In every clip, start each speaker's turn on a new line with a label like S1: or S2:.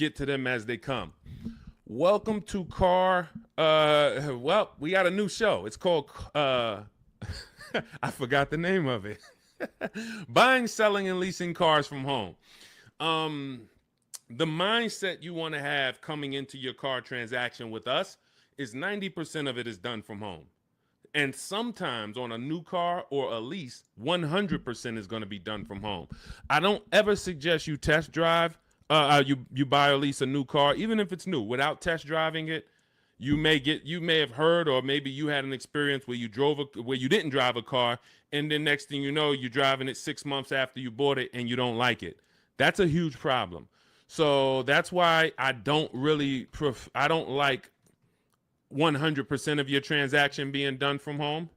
S1: get to them as they come. Welcome to well, we got a new show. It's called I forgot the name of it. Buying, selling, and leasing cars from home. The mindset you want to have coming into your car transaction with us is 90% of it is done from home. And sometimes on a new car or a lease, 100% is going to be done from home. I don't ever suggest you test drive, you buy or lease a new car, even if it's new, without test driving it. You may have heard, or maybe you had an experience where you didn't drive a car, and then next thing you know, you're driving it 6 months after you bought it and you don't like it. That's a huge problem. So that's why I don't like 100% of your transaction being done from home.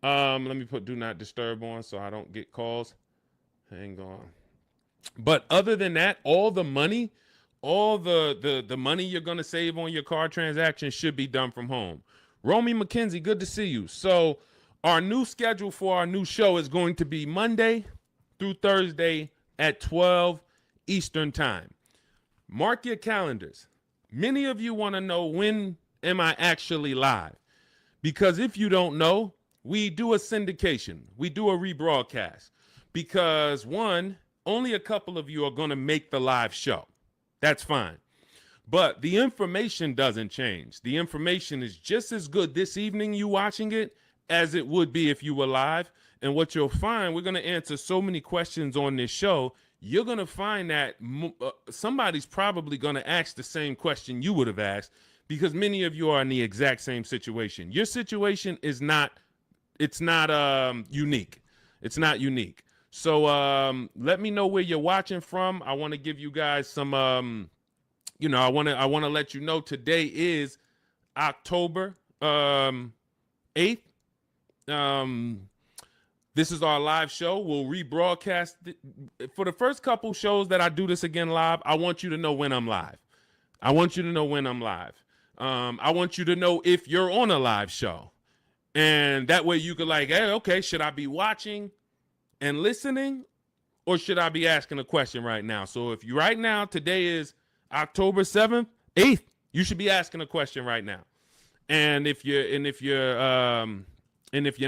S1: Let me put do not disturb on so I don't get calls. Hang on. But other than that, all the money you're going to save on your car transaction should be done from home. Romy McKenzie, good to see you. So our new schedule for our new show is going to be Monday through Thursday at 12 Eastern time. Mark your calendars. Many of you want to know, when am I actually live? Because if you don't know, we do a syndication. We do a rebroadcast. Because one, only a couple of you are going to make the live show. That's fine. But the information doesn't change. The information is just as good this evening you watching it as it would be if you were live. And what you'll find, we're going to answer so many questions on this show, you're going to find that somebody's probably going to ask the same question you would have asked, because many of you are in the exact same situation. Your situation is not unique. It's not unique. So let me know where you're watching from. I want to give you guys some, I want to let you know today is October 8th. This is our live show. We'll rebroadcast it. For the first couple shows that I do this again live, I want you to know when I'm live. I want you to know if you're on a live show. And that way you could hey, okay, should I be watching and listening, or should I be asking a question right now? So if you right now, today is October 7th, 8th, you should be asking a question right now. And if you're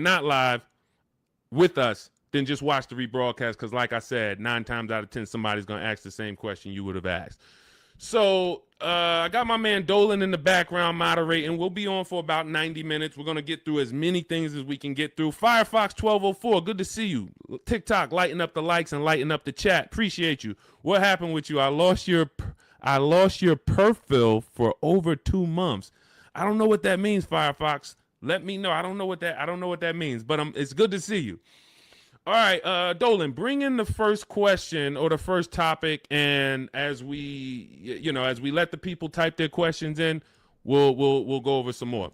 S1: not live with us, then just watch the rebroadcast, because like I said, 9 times out of 10, somebody's going to ask the same question you would have asked. So I got my man Dolan in the background moderating. We'll be on for about 90 minutes. We're going to get through as many things as we can get through. Firefox 1204, good to see you. TikTok, lighten up the likes and lighten up the chat. Appreciate you. What happened with you? I lost your profile for over 2 months. I don't know what that means, Firefox. Let me know. I don't know what that means, but it's good to see you. All right, Dolan, bring in the first question or the first topic, and as we let the people type their questions in, we'll go over some more.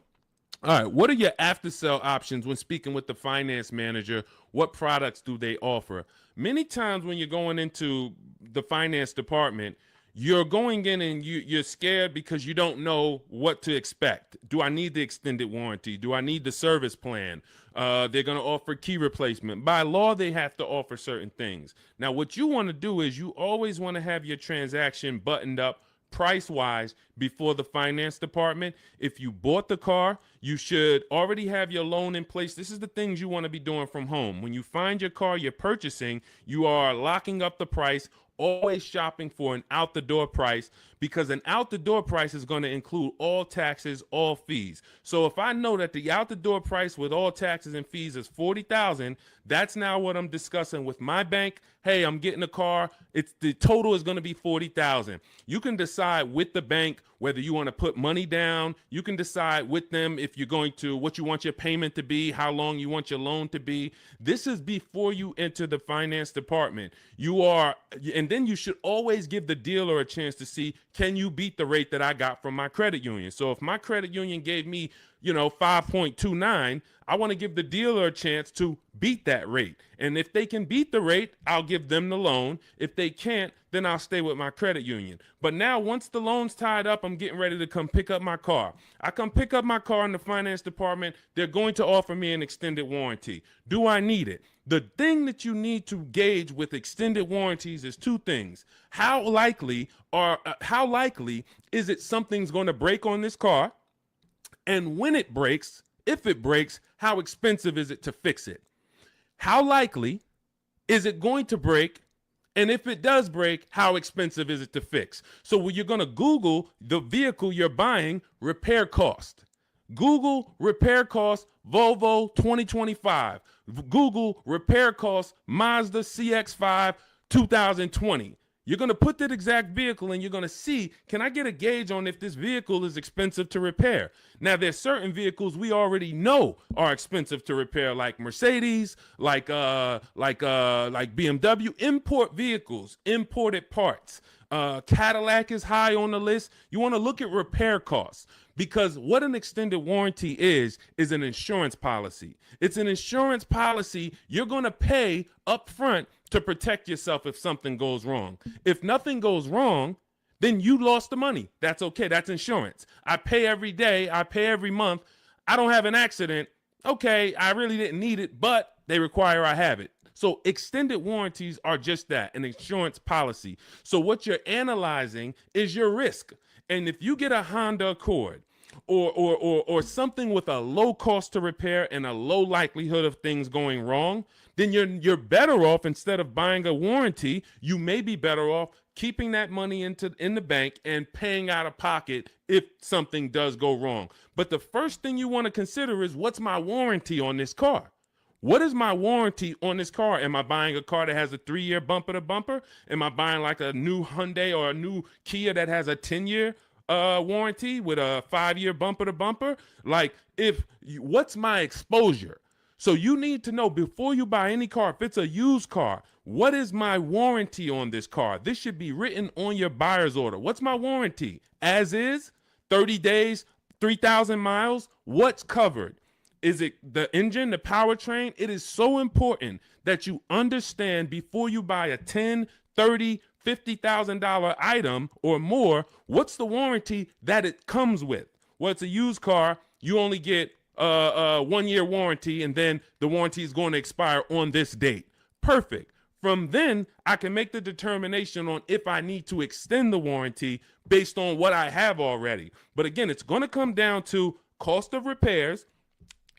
S1: All right, what are your after-sale options when speaking with the finance manager? What products do they offer? Many times when you're going into the finance department, you're going in and you're scared because you don't know what to expect. Do I need the extended warranty? Do I need the service plan? They're going to offer key replacement. By law, they have to offer certain things. Now, what you want to do is you always want to have your transaction buttoned up price-wise before the finance department. If you bought the car, you should already have your loan in place. This is the things you want to be doing from home. When you find your car you're purchasing, you are locking up the price, always shopping for an out-the-door price, because an out-the-door price is going to include all taxes, all fees. So if I know that the out-the-door price with all taxes and fees is $40,000, that's now what I'm discussing with my bank. Hey, I'm getting a car. The total is going to be $40,000. You can decide with the bank whether you want to put money down. You can decide with them if you're going to, what you want your payment to be, how long you want your loan to be. This is before you enter the finance department. And then you should always give the dealer a chance to see, can you beat the rate that I got from my credit union? So if my credit union gave me 5.29, I want to give the dealer a chance to beat that rate. And if they can beat the rate, I'll give them the loan. If they can't, then I'll stay with my credit union. But now once the loan's tied up, I'm getting ready to come pick up my car. I come pick up my car in the finance department. They're going to offer me an extended warranty. Do I need it? The thing that you need to gauge with extended warranties is two things. How likely is it something's going to break on this car? And when it breaks, if it breaks, how expensive is it to fix it? How likely is it going to break? And if it does break, how expensive is it to fix? So when you're going to Google the vehicle you're buying, repair cost. Google repair cost Volvo 2025. Google repair cost Mazda CX-5 2020. You're going to put that exact vehicle and you're going to see, can I get a gauge on if this vehicle is expensive to repair? Now, there's certain vehicles we already know are expensive to repair, like Mercedes, like BMW, import vehicles, imported parts. Cadillac is high on the list. You want to look at repair costs, because what an extended warranty is an insurance policy. It's an insurance policy you're going to pay up front to protect yourself if something goes wrong. If nothing goes wrong, then you lost the money. That's okay. That's insurance. I pay every day. I pay every month. I don't have an accident. Okay, I really didn't need it, but they require I have it. So extended warranties are just that, an insurance policy. So what you're analyzing is your risk. And if you get a Honda Accord or something with a low cost to repair and a low likelihood of things going wrong, then you're better off, instead of buying a warranty, you may be better off keeping that money in the bank and paying out of pocket if something does go wrong. But the first thing you want to consider is, what's my warranty on this car? What is my warranty on this car? Am I buying a car that has a 3-year bumper to bumper? Am I buying like a new Hyundai or a new Kia that has a 10-year warranty with a 5-year bumper to bumper? Like, what's my exposure? So you need to know before you buy any car, if it's a used car, what is my warranty on this car? This should be written on your buyer's order. What's my warranty? As is, 30 days, 3,000 miles, what's covered? Is it the engine, the powertrain? It is so important that you understand before you buy a $10, $30, $50,000 item or more, what's the warranty that it comes with? Well, it's a used car. You only get a 1-year warranty, and then the warranty is going to expire on this date. Perfect. From then, I can make the determination on if I need to extend the warranty based on what I have already. But again, it's going to come down to cost of repairs.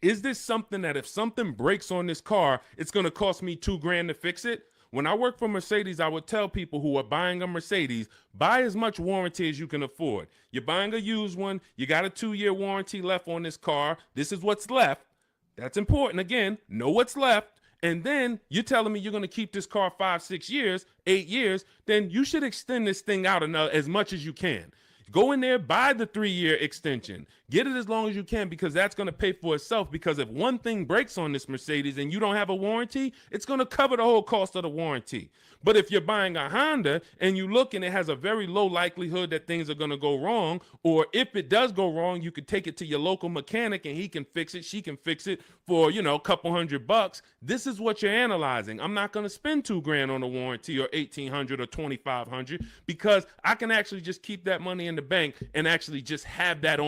S1: Is this something that if something breaks on this car, it's going to cost me $2,000 to fix it? When I work for Mercedes, I would tell people who are buying a Mercedes, buy as much warranty as you can afford. You're buying a used one. You got a 2-year warranty left on this car. This is what's left. That's important. Again, know what's left. And then you're telling me you're going to keep this car 5, 6 years, 8 years. Then you should extend this thing out as much as you can. Go in there, buy the 3-year extension. Get it as long as you can, because that's going to pay for itself. Because if one thing breaks on this Mercedes and you don't have a warranty, it's going to cover the whole cost of the warranty. But if you're buying a Honda and you look and it has a very low likelihood that things are going to go wrong, or if it does go wrong, you could take it to your local mechanic and he can fix it, she can fix it for, a couple $100. This is what you're analyzing. I'm not going to spend $2,000 on a warranty or $1,800 or $2,500, because I can actually just keep that money in the bank and actually just have that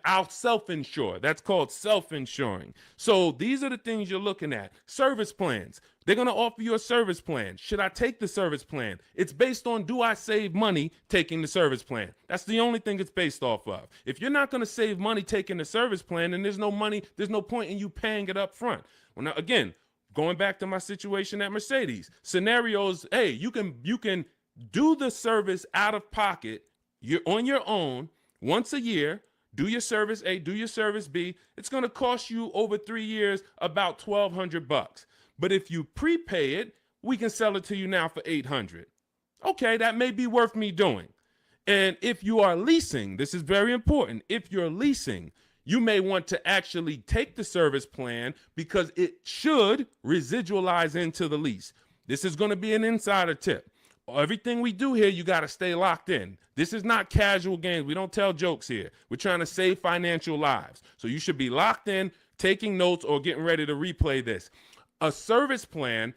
S1: I'll self-insure. That's called self-insuring. So these are the things you're looking at. Service plans. They're going to offer you a service plan. Should I take the service plan? It's based on, do I save money taking the service plan? That's the only thing it's based off of. If you're not going to save money taking the service plan, then there's no point in you paying it up front. Well, now, again, going back to my situation at Mercedes, scenarios, hey, you can do the service out of pocket. You're on your own once a year. Do your service A, do your service B. It's going to cost you over 3 years about $1,200. But if you prepay it, we can sell it to you now for $800. Okay, that may be worth me doing. And if you are leasing, this is very important. If you're leasing, you may want to actually take the service plan, because it should residualize into the lease. This is going to be an insider tip. Everything we do here, you got to stay locked in. This is not casual games. We don't tell jokes here. We're trying to save financial lives. So you should be locked in, taking notes, or getting ready to replay this. A service plan,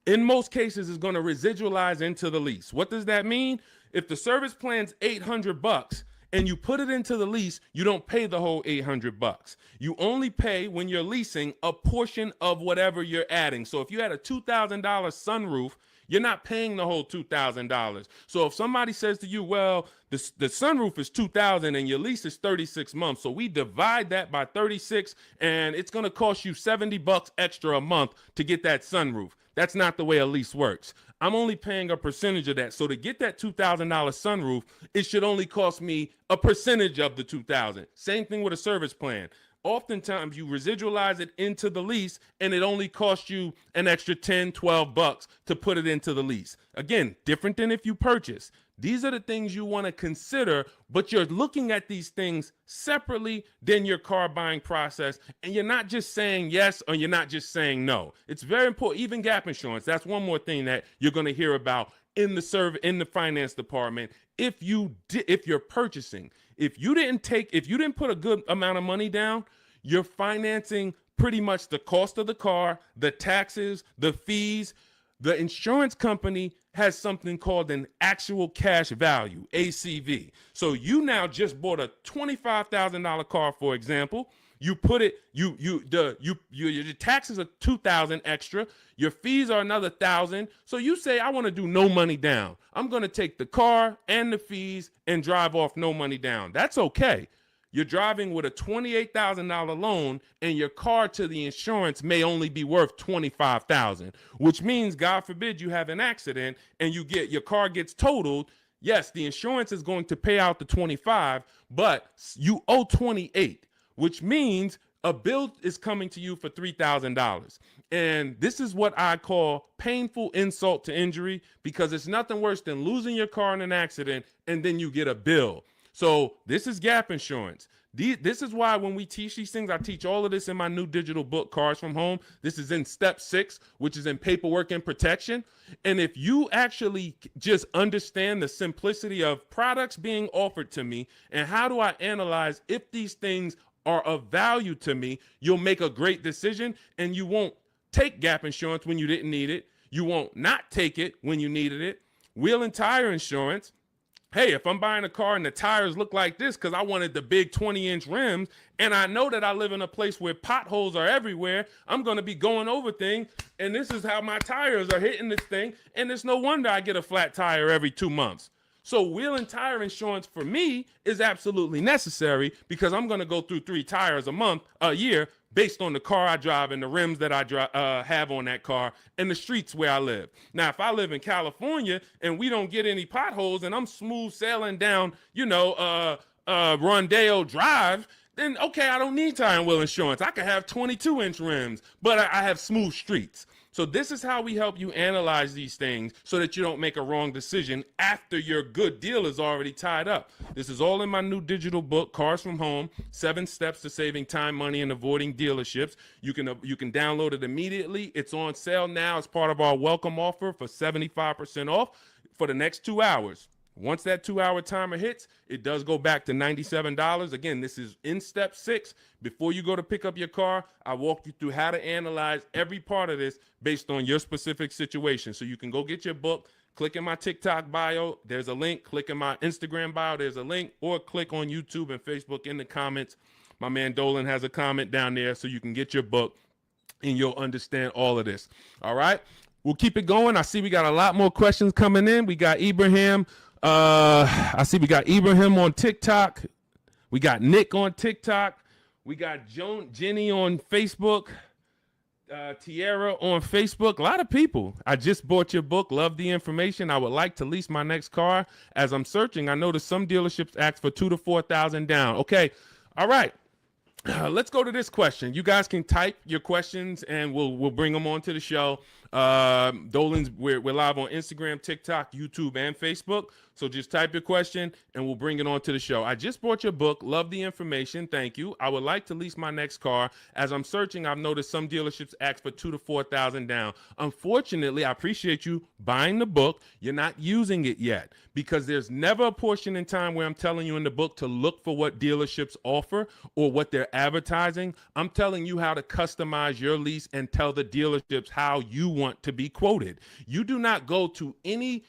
S1: in most cases, is going to residualize into the lease. What does that mean? If the service plan's $800 and you put it into the lease, you don't pay the whole $800. You only pay, when you're leasing, a portion of whatever you're adding. So if you had a $2,000 sunroof, you're not paying the whole $2,000. So if somebody says to you, well, the sunroof is $2,000 and your lease is 36 months, so we divide that by 36 and it's going to cost you $70 extra a month to get that sunroof. That's not the way a lease works. I'm only paying a percentage of that. So to get that $2,000 sunroof, it should only cost me a percentage of the $2,000. Same thing with a service plan. Oftentimes you residualize it into the lease and it only costs you an extra 10, 12 bucks to put it into the lease. Again, different than if you purchase. These are the things you want to consider, but you're looking at these things separately than your car buying process. And you're not just saying yes or you're not just saying no. It's very important. Even gap insurance. That's one more thing that you're going to hear about in the finance department. If you're purchasing, if you didn't put a good amount of money down, you're financing pretty much the cost of the car, the taxes, the fees. The insurance company has something called an actual cash value, ACV. So you now just bought a $25,000 car, for example. You put it, your taxes are $2,000 extra. Your fees are another $1,000. So you say, I want to do no money down. I'm going to take the car and the fees and drive off no money down. That's okay. You're driving with a $28,000 loan and your car to the insurance may only be worth $25,000, which means, God forbid, you have an accident and your car gets totaled. Yes, the insurance is going to pay out the 25, but you owe 28, which means a bill is coming to you for $3,000. And this is what I call painful insult to injury, because it's nothing worse than losing your car in an accident and then you get a bill. So this is gap insurance. This is why when we teach these things, I teach all of this in my new digital book, Cars from Home. This is in step 6, which is in paperwork and protection. And if you actually just understand the simplicity of products being offered to me and how do I analyze if these things are of value to me, you'll make a great decision, and you won't take gap insurance when you didn't need it. You won't not take it when you needed it. Wheel and tire insurance. Hey, if I'm buying a car and the tires look like this because I wanted the big 20-inch rims, and I know that I live in a place where potholes are everywhere, I'm going to be going over things, and this is how my tires are hitting this thing, and it's no wonder I get a flat tire every 2 months. So wheel and tire insurance for me is absolutely necessary, because I'm going to go through 3 tires a year, based on the car I drive and the rims that I have on that car and the streets where I live. Now, if I live in California and we don't get any potholes and I'm smooth sailing down, Rondeo Drive, then okay, I don't need tire and wheel insurance. I could have 22-inch rims, but I have smooth streets. So this is how we help you analyze these things so that you don't make a wrong decision after your good deal is already tied up. This is all in my new digital book, Cars from Home, 7 Steps to Saving Time, Money, and Avoiding Dealerships. You can download it immediately. It's on sale now as part of our welcome offer for 75% off for the next 2 hours. Once that 2-hour timer hits, it does go back to $97. Again, this is in step 6. Before you go to pick up your car, I walk you through how to analyze every part of this based on your specific situation. So you can go get your book, click in my TikTok bio, there's a link, click in my Instagram bio, there's a link, or click on YouTube and Facebook in the comments. My man Dolan has a comment down there so you can get your book and you'll understand all of this. All right, we'll keep it going. I see we got a lot more questions coming in. We got Ibrahim. I see we got Ibrahim on TikTok. We got Nick on TikTok. We got Jenny on Facebook. Tierra on Facebook. A lot of people. I just bought your book. Love the information. I would like to lease my next car. As I'm searching, I noticed some dealerships ask for $2,000 to $4,000 down. Okay. All right. Let's go to this question. You guys can type your questions and we'll bring them onto the show. Dolan's, we're live on Instagram, TikTok, YouTube, and Facebook. So just type your question and we'll bring it on to the show. I just bought your book. Love the information. Thank you. I would like to lease my next car. As I'm searching, I've noticed some dealerships ask for $2,000 to $4,000 down. Unfortunately, I appreciate you buying the book. You're not using it yet because there's never a portion in time where I'm telling you in the book to look for what dealerships offer or what they're advertising. I'm telling you how to customize your lease and tell the dealerships how you want to be quoted. You do not go to any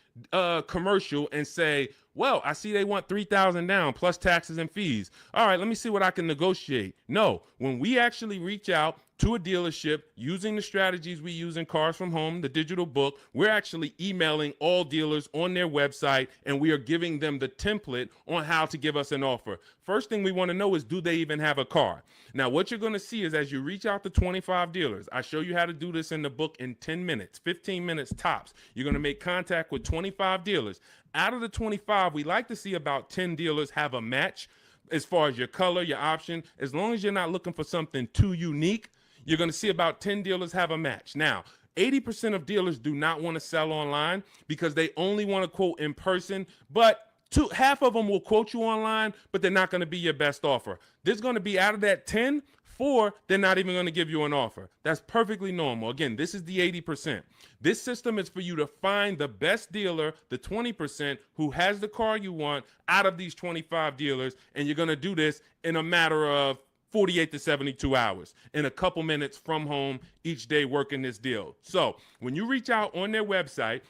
S1: commercial and say, well, I see they want $3,000 down plus taxes and fees. All right, let me see what I can negotiate. No, when we actually reach out to a dealership using the strategies we use in Cars from Home, the digital book, we're actually emailing all dealers on their website and we are giving them the template on how to give us an offer. First thing we want to know is, do they even have a car? Now, what you're going to see is as you reach out to 25 dealers, I show you how to do this in the book in 10 minutes, 15 minutes tops. You're going to make contact with 25 dealers. Out of the 25, we like to see about 10 dealers have a match as far as your color, your option. As long as you're not looking for something too unique, you're going to see about 10 dealers have a match. Now, 80% of dealers do not want to sell online because they only want to quote in person, but half of them will quote you online, but they're not going to be your best offer. There's going to be, out of that 10, 4, they're not even going to give you an offer. That's perfectly normal. Again, this is the 80%. This system is for you to find the best dealer, the 20% who has the car you want out of these 25 dealers, and you're going to do this in a matter of 48 to 72 hours in a couple minutes from home each day working this deal. So when you reach out on their website,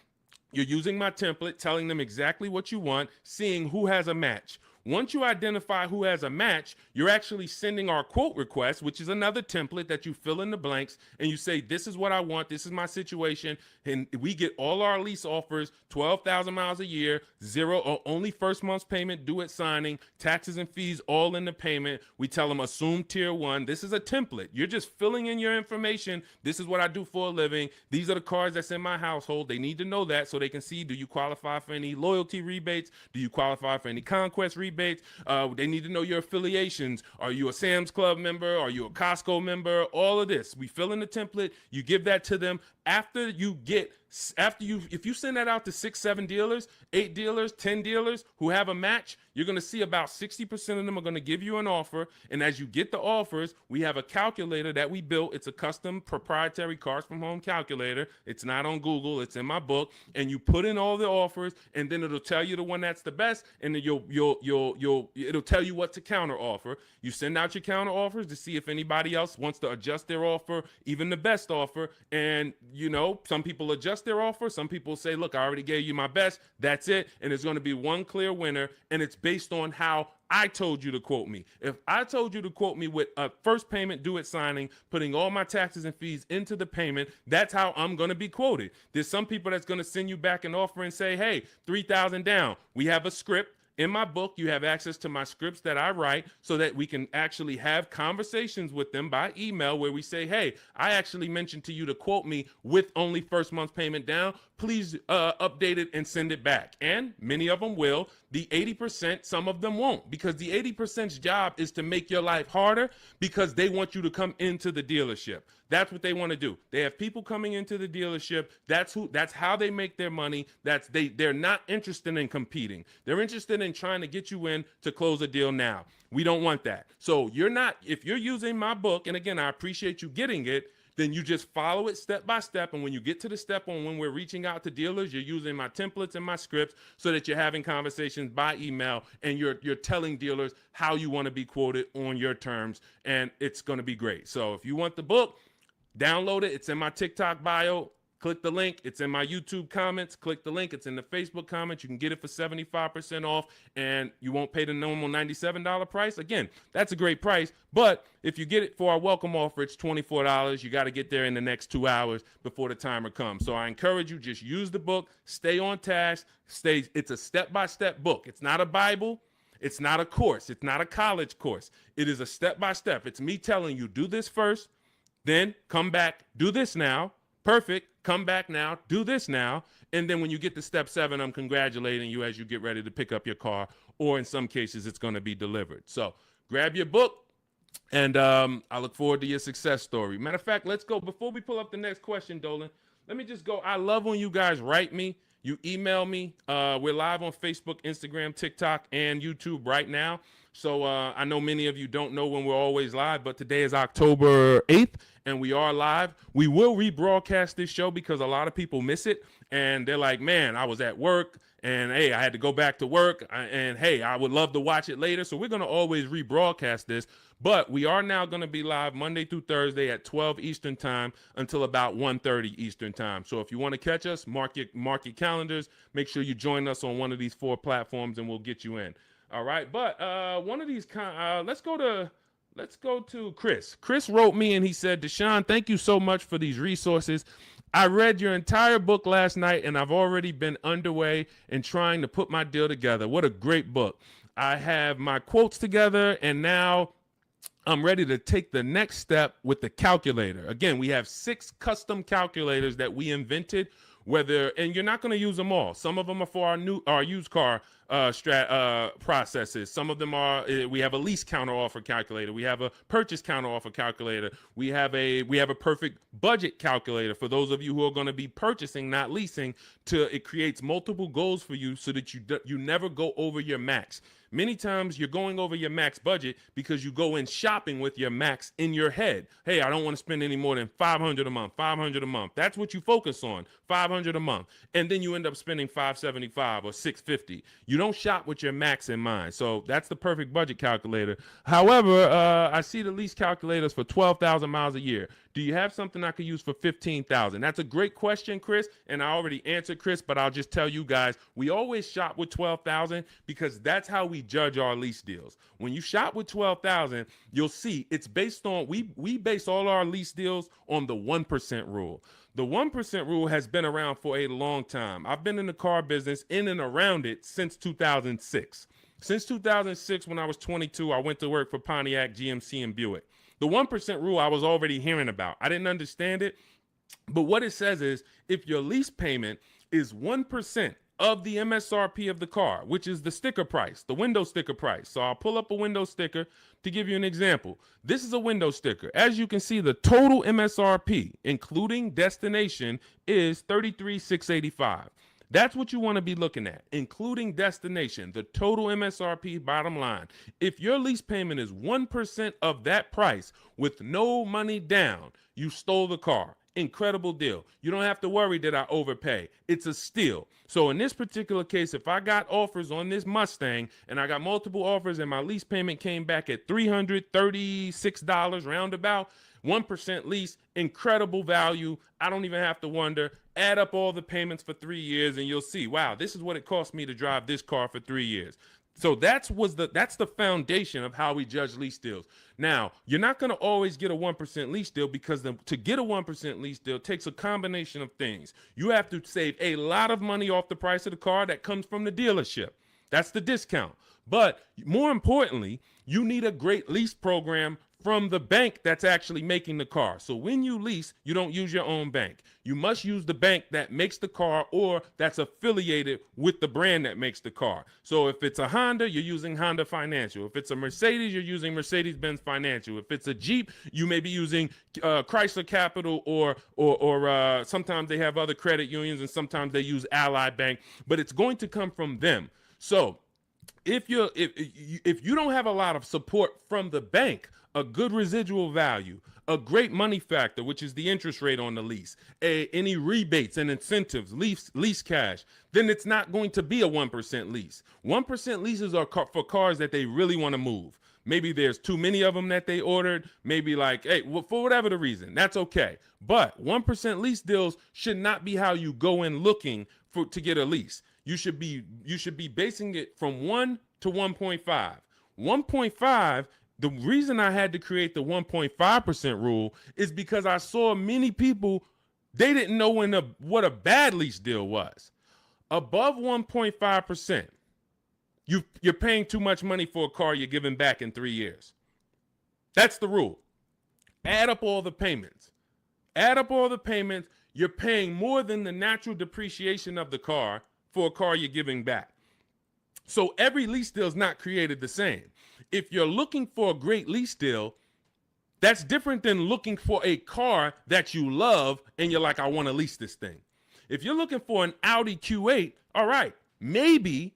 S1: you're using my template, telling them exactly what you want, seeing who has a match. Once you identify who has a match, you're actually sending our quote request, which is another template that you fill in the blanks, and you say, this is what I want, this is my situation, and we get all our lease offers, 12,000 miles a year, zero or only first month's payment due at signing, taxes and fees all in the payment. We tell them assume tier 1. This is a template. You're just filling in your information. This is what I do for a living. These are the cars that's in my household. They need to know that so they can see, do you qualify for any loyalty rebates? Do you qualify for any conquest rebates? They need to know your affiliations. Are you a Sam's Club member? Are you a Costco member? All of this. We fill in the template. You give that to them. If you send that out to 6, 7 dealers, 8 dealers, 10 dealers who have a match, you're going to see about 60% of them are going to give you an offer. And as you get the offers, we have a calculator that we built. It's a custom proprietary Cars from Home calculator. It's not on Google. It's in my book. And you put in all the offers, and then it'll tell you the one that's the best. And then it'll tell you what to counter offer. You send out your counter offers to see if anybody else wants to adjust their offer, even the best offer. And some people adjust their offer. Some people say, look, I already gave you my best. That's it. And there's going to be one clear winner. And it's based on how I told you to quote me. If I told you to quote me with a first payment due at signing, putting all my taxes and fees into the payment, that's how I'm going to be quoted. There's some people that's going to send you back an offer and say, hey, 3,000 down. We have a script. In my book, you have access to my scripts that I write so that we can actually have conversations with them by email where we say, hey, I actually mentioned to you to quote me with only first month's payment down. Please update it and send it back. And many of them will. The 80%, some of them won't, because the 80%'s job is to make your life harder because they want you to come into the dealership. That's what they want to do. They have people coming into the dealership. That's how they make their money. They're not interested in competing. They're interested in trying to get you in to close a deal now. We don't want that. So if you're using my book, and again, I appreciate you getting it, then you just follow it step by step. And when you get to the step on when we're reaching out to dealers, you're using my templates and my scripts so that you're having conversations by email and you're telling dealers how you want to be quoted on your terms. And it's going to be great. So if you want the book, download it. It's in my TikTok bio. Click the link. It's in my YouTube comments. Click the link. It's in the Facebook comments. You can get it for 75% off, and you won't pay the normal $97 price. Again, that's a great price, but if you get it for our welcome offer, it's $24. You got to get there in the next 2 hours before the timer comes. So I encourage you, just use the book. Stay on task. It's a step-by-step book. It's not a Bible. It's not a course. It's not a college course. It is a step-by-step. It's me telling you, do this first, then come back, do this now. Perfect. Come back now. Do this now. And then when you get to step 7, I'm congratulating you as you get ready to pick up your car, or in some cases, it's going to be delivered. So grab your book, and I look forward to your success story. Matter of fact, let's go. Before we pull up the next question, Dolan, let me just go. I love when you guys write me. You email me. We're live on Facebook, Instagram, TikTok, and YouTube right now. So I know many of you don't know when we're always live, but today is October 8th, and we are live. We will rebroadcast this show because a lot of people miss it, and they're like, man, I was at work, and hey, I had to go back to work, and hey, I would love to watch it later. So we're going to always rebroadcast this. But we are now going to be live Monday through Thursday at 12 Eastern time until about 1:30 Eastern time. So if you want to catch us, mark your calendars. Make sure you join us on one of these 4 platforms, and we'll get you in. All right. But one of these let's go to Chris. Chris wrote me and he said, Deshone, thank you so much for these resources. I read your entire book last night, and I've already been underway in trying to put my deal together. What a great book. I have my quotes together, and now I'm ready to take the next step with the calculator. Again, we have 6 custom calculators that we invented, and you're not going to use them all. Some of them are for our used car processes. Some of them are, we have a lease counter offer calculator. We have a purchase counter offer calculator. We have a perfect budget calculator for those of you who are going to be purchasing, not leasing. It creates multiple goals for you so that you never go over your max. Many times you're going over your max budget because you go in shopping with your max in your head. Hey, I don't want to spend any more than $500 a month, $500 a month. That's what you focus on, $500 a month. And then you end up spending $575 or $650. You don't shop with your max in mind. So that's the perfect budget calculator. However, I see the lease calculators for 12,000 miles a year. Do you have something I could use for 15,000? That's a great question, Chris, and I already answered Chris, but I'll just tell you guys, we always shop with 12,000 because that's how we judge our lease deals. When you shop with 12,000, you'll see it's based on, we base all our lease deals on the 1% rule. The 1% rule has been around for a long time. I've been in the car business in and around it since 2006. Since 2006, when I was 22, I went to work for Pontiac, GMC, and Buick. The 1% rule I was already hearing about. I didn't understand it, but what it says is if your lease payment is 1% of the MSRP of the car, which is the sticker price, the window sticker price. So I'll pull up a window sticker to give you an example. This is a window sticker. As you can see, the total MSRP, including destination, is $33,685. That's what you want to be looking at, including destination, the total MSRP bottom line. If your lease payment is 1% of that price with no money down, you stole the car. Incredible deal. You don't have to worry that I overpay. It's a steal. So in this particular case, if I got offers on this Mustang and I got multiple offers and my lease payment came back at $336 roundabout, 1% lease, incredible value. I don't even have to wonder. Add up all the payments for 3 years and you'll see, wow, this is what it cost me to drive this car for 3 years. So that's the foundation of how we judge lease deals. Now, you're not going to always get a 1% lease deal because to get a 1% lease deal takes a combination of things. You have to save a lot of money off the price of the car that comes from the dealership. That's the discount. But more importantly, you need a great lease program from the bank that's actually making the car. So when you lease, you don't use your own bank. You must use the bank that makes the car or that's affiliated with the brand that makes the car. So if it's a Honda, you're using Honda Financial. If it's a Mercedes, you're using Mercedes-Benz Financial. If it's a Jeep, you may be using Chrysler Capital or sometimes they have other credit unions and sometimes they use Ally Bank, but it's going to come from them. So if you don't have a lot of support from the bank, a good residual value, a great money factor, which is the interest rate on the lease, any rebates and incentives, lease cash, then it's not going to be a 1% lease. 1% leases are for cars that they really want to move. Maybe there's too many of them that they ordered. Maybe like, hey, well, for whatever the reason, that's okay. But 1% lease deals should not be how you go in looking to get a lease. You should be basing it from 1 to 1.5. 1.5. The reason I had to create the 1.5% rule is because I saw many people, they didn't know what a bad lease deal was. Above 1.5%, you're paying too much money for a car you're giving back in 3 years. That's the rule. Add up all the payments. You're paying more than the natural depreciation of the car for a car you're giving back. So every lease deal is not created the same. If you're looking for a great lease deal, That's different than looking for a car that you love and you're like, I want to lease this thing. If you're looking for an Audi Q8, all right, maybe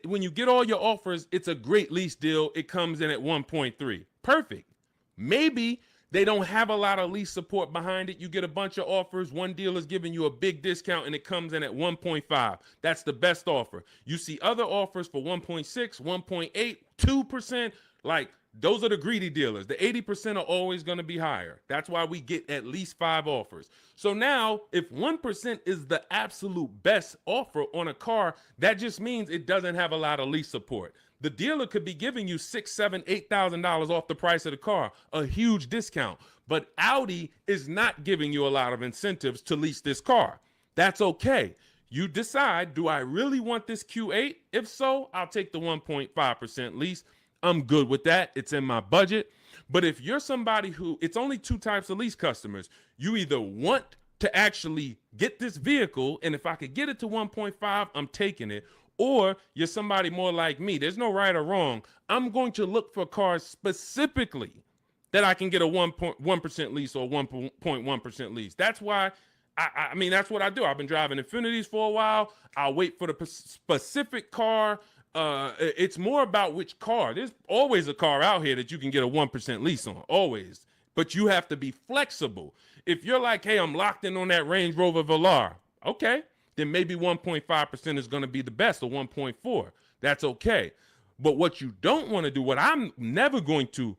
S1: when you get all your offers, it's a great lease deal. It comes in at 1.3. Perfect. Maybe they don't have a lot of lease support behind it. You get a bunch of offers. One deal is giving you a big discount and it comes in at 1.5. That's the best offer. You see other offers for 1.6, 1.8, 2%. Like, those are the greedy dealers. The 80% are always going to be higher. That's why we get at least 5 offers. So now, if 1% is the absolute best offer on a car, that just means it doesn't have a lot of lease support. The dealer could be giving you $6,000, $7,000, $8,000 off the price of the car, a huge discount. But Audi is not giving you a lot of incentives to lease this car. That's okay. You decide, do I really want this Q8? If so, I'll take the 1.5% lease. I'm good with that. It's in my budget. But if you're somebody who, it's only 2 types of lease customers. You either want to actually get this vehicle, and if I could get it to 1.5, I'm taking it. Or you're somebody more like me. There's no right or wrong. I'm going to look for cars specifically that I can get a 1% lease or 1.1% lease. That's why, I mean, that's what I do. I've been driving Infinities for a while. I'll wait for the specific car. It's more about which car. There's always a car out here that you can get a 1% lease on, always. But you have to be flexible. If you're like, hey, I'm locked in on that Range Rover Velar, okay, then maybe 1.5% is going to be the best, or 1.4. That's okay. But what you don't want to do, what I'm never going to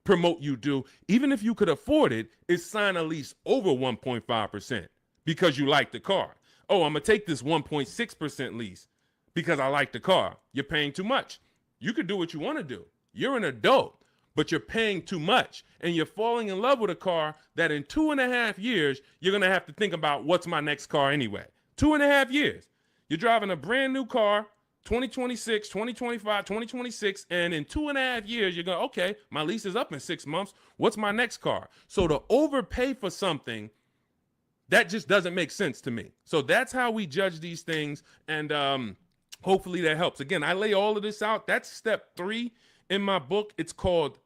S1: promote you do, even if you could afford it, is sign a lease over 1.5% because you like the car. Oh, I'm going to take this 1.6% lease because I like the car. You're paying too much. You could do what you want to do. You're an adult, but you're paying too much. And you're falling in love with a car that in 2.5 years, you're going to have to think about, what's my next car anyway? 2.5 years. You're driving a brand new car, 2026, 2025, 2026, and in 2.5 years, you're going, okay, my lease is up in 6 months. What's my next car? So to overpay for something, that just doesn't make sense to me. So that's how we judge these things. And hopefully that helps. Again, I lay all of this out. That's step 3 in my book. It's called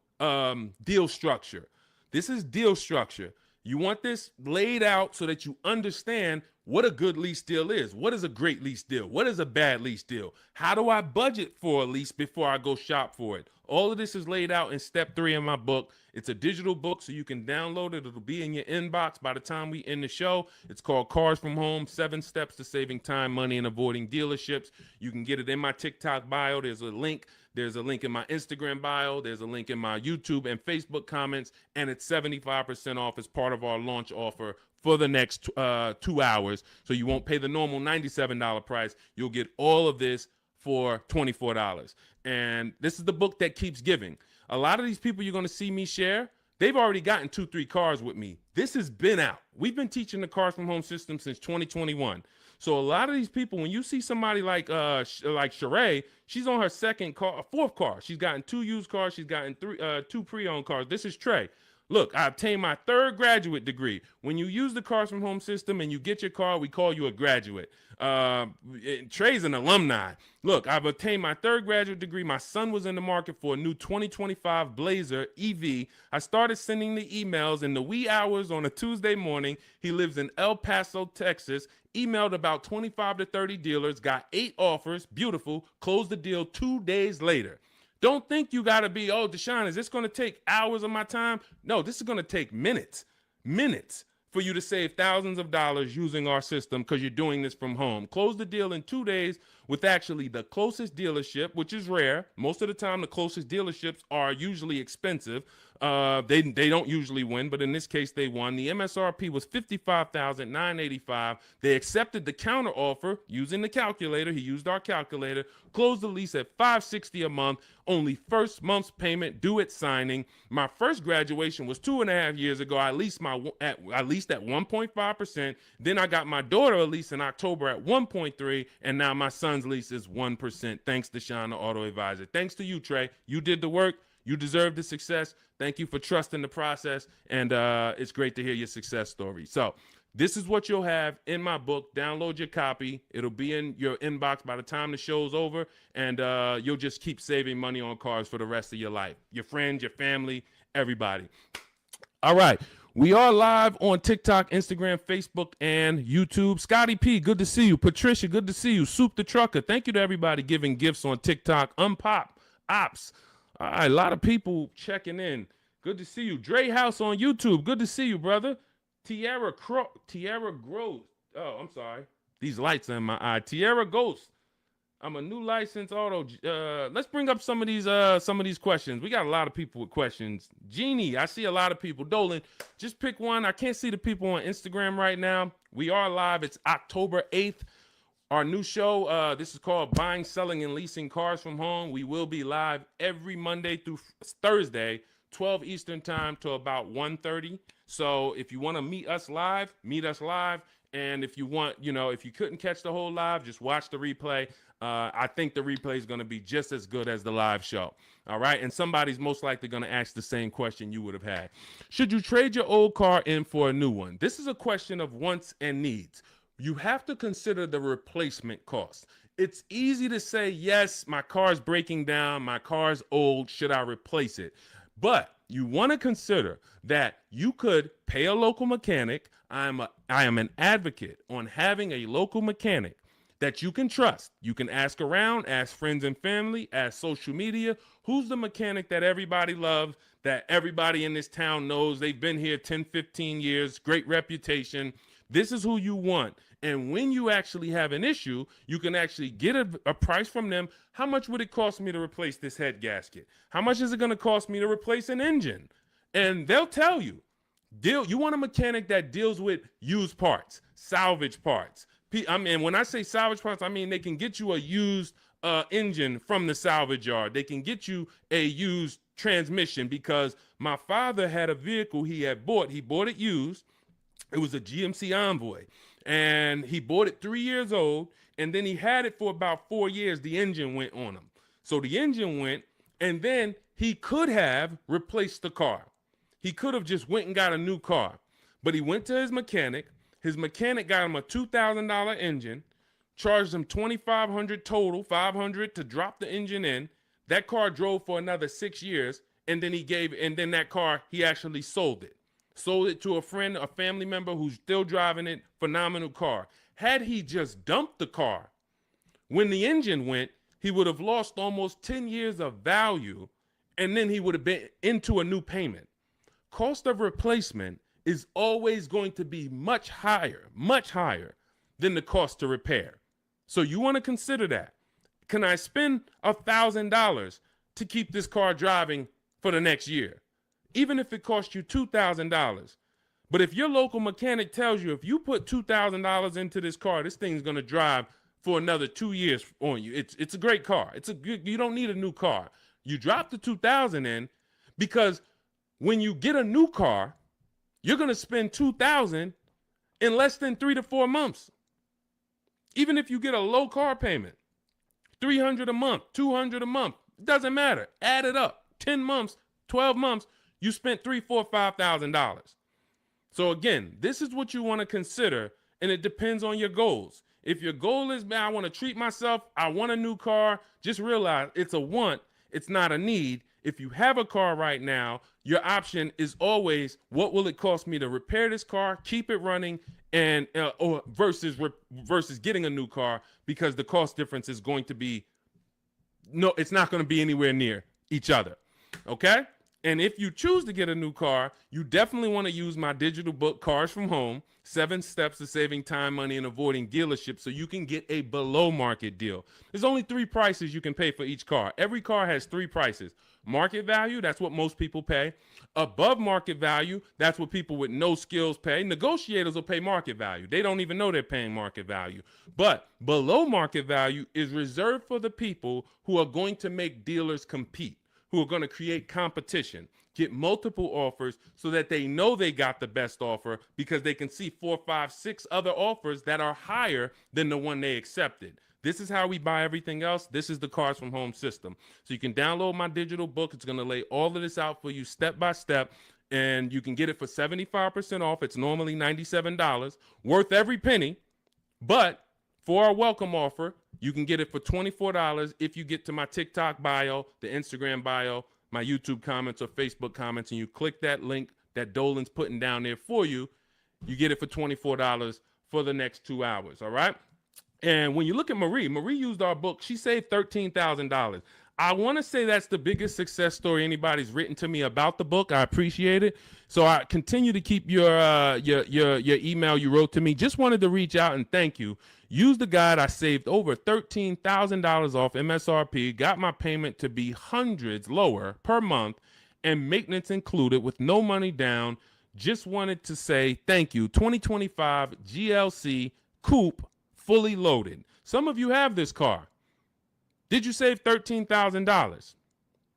S1: deal structure. This is deal structure. You want this laid out so that you understand what a good lease deal is. What is a great lease deal? What is a bad lease deal? How do I budget for a lease before I go shop for it? All of this is laid out in step 3 in my book. It's a digital book, so you can download it. It'll be in your inbox by the time we end the show. It's called Cars from Home, 7 Steps to Saving Time, Money, and Avoiding Dealerships. You can get it in my TikTok bio. There's a link. There's a link in my Instagram bio. There's a link in my YouTube and Facebook comments. And it's 75% off as part of our launch offer for the next 2 hours. So you won't pay the normal $97 price. You'll get all of this for $24. And this is the book that keeps giving. A lot of these people you're going to see me share, they've already gotten 2-3 cars with me. This has been out. We've been teaching the Cars from Home system since 2021. So a lot of these people, when you see somebody like Sheree, she's on her 4th car. She's gotten 2 used cars. She's gotten 2 pre-owned cars. This is Trey. Look, I obtained my 3rd graduate degree. When you use the Cars from Home system and you get your car, we call you a graduate. Trey's an alumni. Look, I've obtained my 3rd graduate degree. My son was in the market for a new 2025 Blazer EV. I started sending the emails in the wee hours on a Tuesday morning. He lives in El Paso, Texas. Emailed about 25 to 30 dealers, got 8 offers. Beautiful. Closed the deal 2 days later. Don't think you got to be, oh, Deshone, is this going to take hours of my time? No, this is going to take minutes for you to save thousands of dollars using our system because you're doing this from home. Close the deal in 2 days with actually the closest dealership, which is rare. Most of the time, the closest dealerships are usually expensive. They don't usually win, but in this case, they won. The MSRP was $55,985. They accepted the counter offer using the calculator. He used our calculator. Closed the lease at $560 a month. Only first month's payment due at signing. My first graduation was 2.5 years ago. I leased at 1.5%. Then I got my daughter a lease in October at 1.3%, and now my son's lease is 1%. Thanks, Deshone the Auto Advisor. Thanks to you, Trey. You did the work. You deserve the success. Thank you for trusting the process, and it's great to hear your success story. So This is what you'll have in my book. Download your copy. It'll be in your inbox by the time the show's over, and you'll just keep saving money on cars for the rest of your life. Your friends, your family, everybody. All right. We are live on TikTok, Instagram, Facebook, and YouTube. Scotty P, good to see you. Patricia, good to see you. Soup the Trucker, thank you to everybody giving gifts on TikTok. Unpop, Ops. All right, a lot of people checking in. Good to see you. Dre House on YouTube, good to see you, brother. Tierra Gross. Oh, I'm sorry. These lights are in my eye. Tierra Ghost. I'm a new licensed auto. Let's bring up some of these questions. We got a lot of people with questions. Jeannie, I see a lot of people. Dolan, just pick one. I can't see the people on Instagram right now. We are live. It's October 8th. Our new show, this is called Buying, Selling, and Leasing Cars from Home. We will be live every Monday through Thursday, 12 Eastern time to about 1:30. So if you want to meet us live, meet us live. And if you want, if you couldn't catch the whole live, just watch the replay. I think the replay is going to be just as good as the live show. All right. And somebody's most likely going to ask the same question you would have had. Should you trade your old car in for a new one? This is a question of wants and needs. You have to consider the replacement cost. It's easy to say, yes, my car's breaking down. My car's old. Should I replace it? But you want to consider that you could pay a local mechanic. I am an advocate on having a local mechanic that you can trust. You can ask around, ask friends and family, ask social media. Who's the mechanic that everybody loves, that everybody in this town knows? They've been here 10, 15 years, great reputation. This is who you want. And when you actually have an issue, you can actually get a price from them. How much would it cost me to replace this head gasket? How much is it going to cost me to replace an engine? And they'll tell you. You want a mechanic that deals with used parts, salvage parts. I mean, when I say salvage parts, I mean they can get you a used engine from the salvage yard. They can get you a used transmission, because my father had a vehicle he had bought. He bought it used. It was a GMC Envoy, and he bought it 3 years old, and then he had it for about 4 years. The engine went on him. So the engine went, and then he could have replaced the car. He could have just went and got a new car, but he went to his mechanic. His mechanic got him a $2,000 engine, charged him $2,500 total, $500 to drop the engine in. That car drove for another 6 years, and then that car, he actually sold it. Sold it to a friend, a family member who's still driving it. Phenomenal car. Had he just dumped the car when the engine went, he would have lost almost 10 years of value, and then he would have been into a new payment. Cost of replacement is always going to be much higher than the cost to repair. So you want to consider that. Can I spend $1,000 to keep this car driving for the next year? Even if it costs you $2,000. But if your local mechanic tells you, if you put $2,000 into this car, this thing's going to drive for another 2 years on you. It's a great car. You don't need a new car. You drop the $2,000 in, because when you get a new car, you're going to spend $2,000 in less than 3 to 4 months. Even if you get a low car payment, $300 a month, $200 a month, it doesn't matter. Add it up. 10 months, 12 months, you spent $3,000, $4,000, $5,000. So again, this is what you want to consider, and it depends on your goals. If your goal is, man, I want to treat myself, I want a new car, just realize it's a want, it's not a need. If you have a car right now, your option is always, what will it cost me to repair this car, keep it running, and versus getting a new car, because the cost difference is going to be, it's not going to be anywhere near each other. Okay? And if you choose to get a new car, you definitely want to use my digital book, Cars from Home, 7 Steps to Saving Time, Money, and Avoiding Dealerships, so you can get a below market deal. There's only 3 prices you can pay for each car. Every car has 3 prices. Market value, that's what most people pay. Above market value, that's what people with no skills pay. Negotiators will pay market value. They don't even know they're paying market value. But below market value is reserved for the people who are going to make dealers compete, who are going to create competition, get multiple offers so that they know they got the best offer, because they can see 4, 5, 6 other offers that are higher than the one they accepted. This is how we buy everything else. This is the Cars from Home system. So you can download my digital book. It's going to lay all of this out for you step by step. and you can get it for 75% off. It's normally $97, worth every penny. But for our welcome offer, you can get it for $24 if you get to my TikTok bio, the Instagram bio, my YouTube comments or Facebook comments, and you click that link that Dolan's putting down there for you. You get it for $24 for the next 2 hours, all right? And when you look at Marie used our book. She saved $13,000. I want to say that's the biggest success story anybody's written to me about the book. I appreciate it. So I continue to keep your email you wrote to me. Just wanted to reach out and thank you. Use the guide. I saved over $13,000 off MSRP, got my payment to be hundreds lower per month, and maintenance included with no money down. Just wanted to say thank you. 2025 GLC Coupe, fully loaded. Some of you have this car. Did you save $13,000?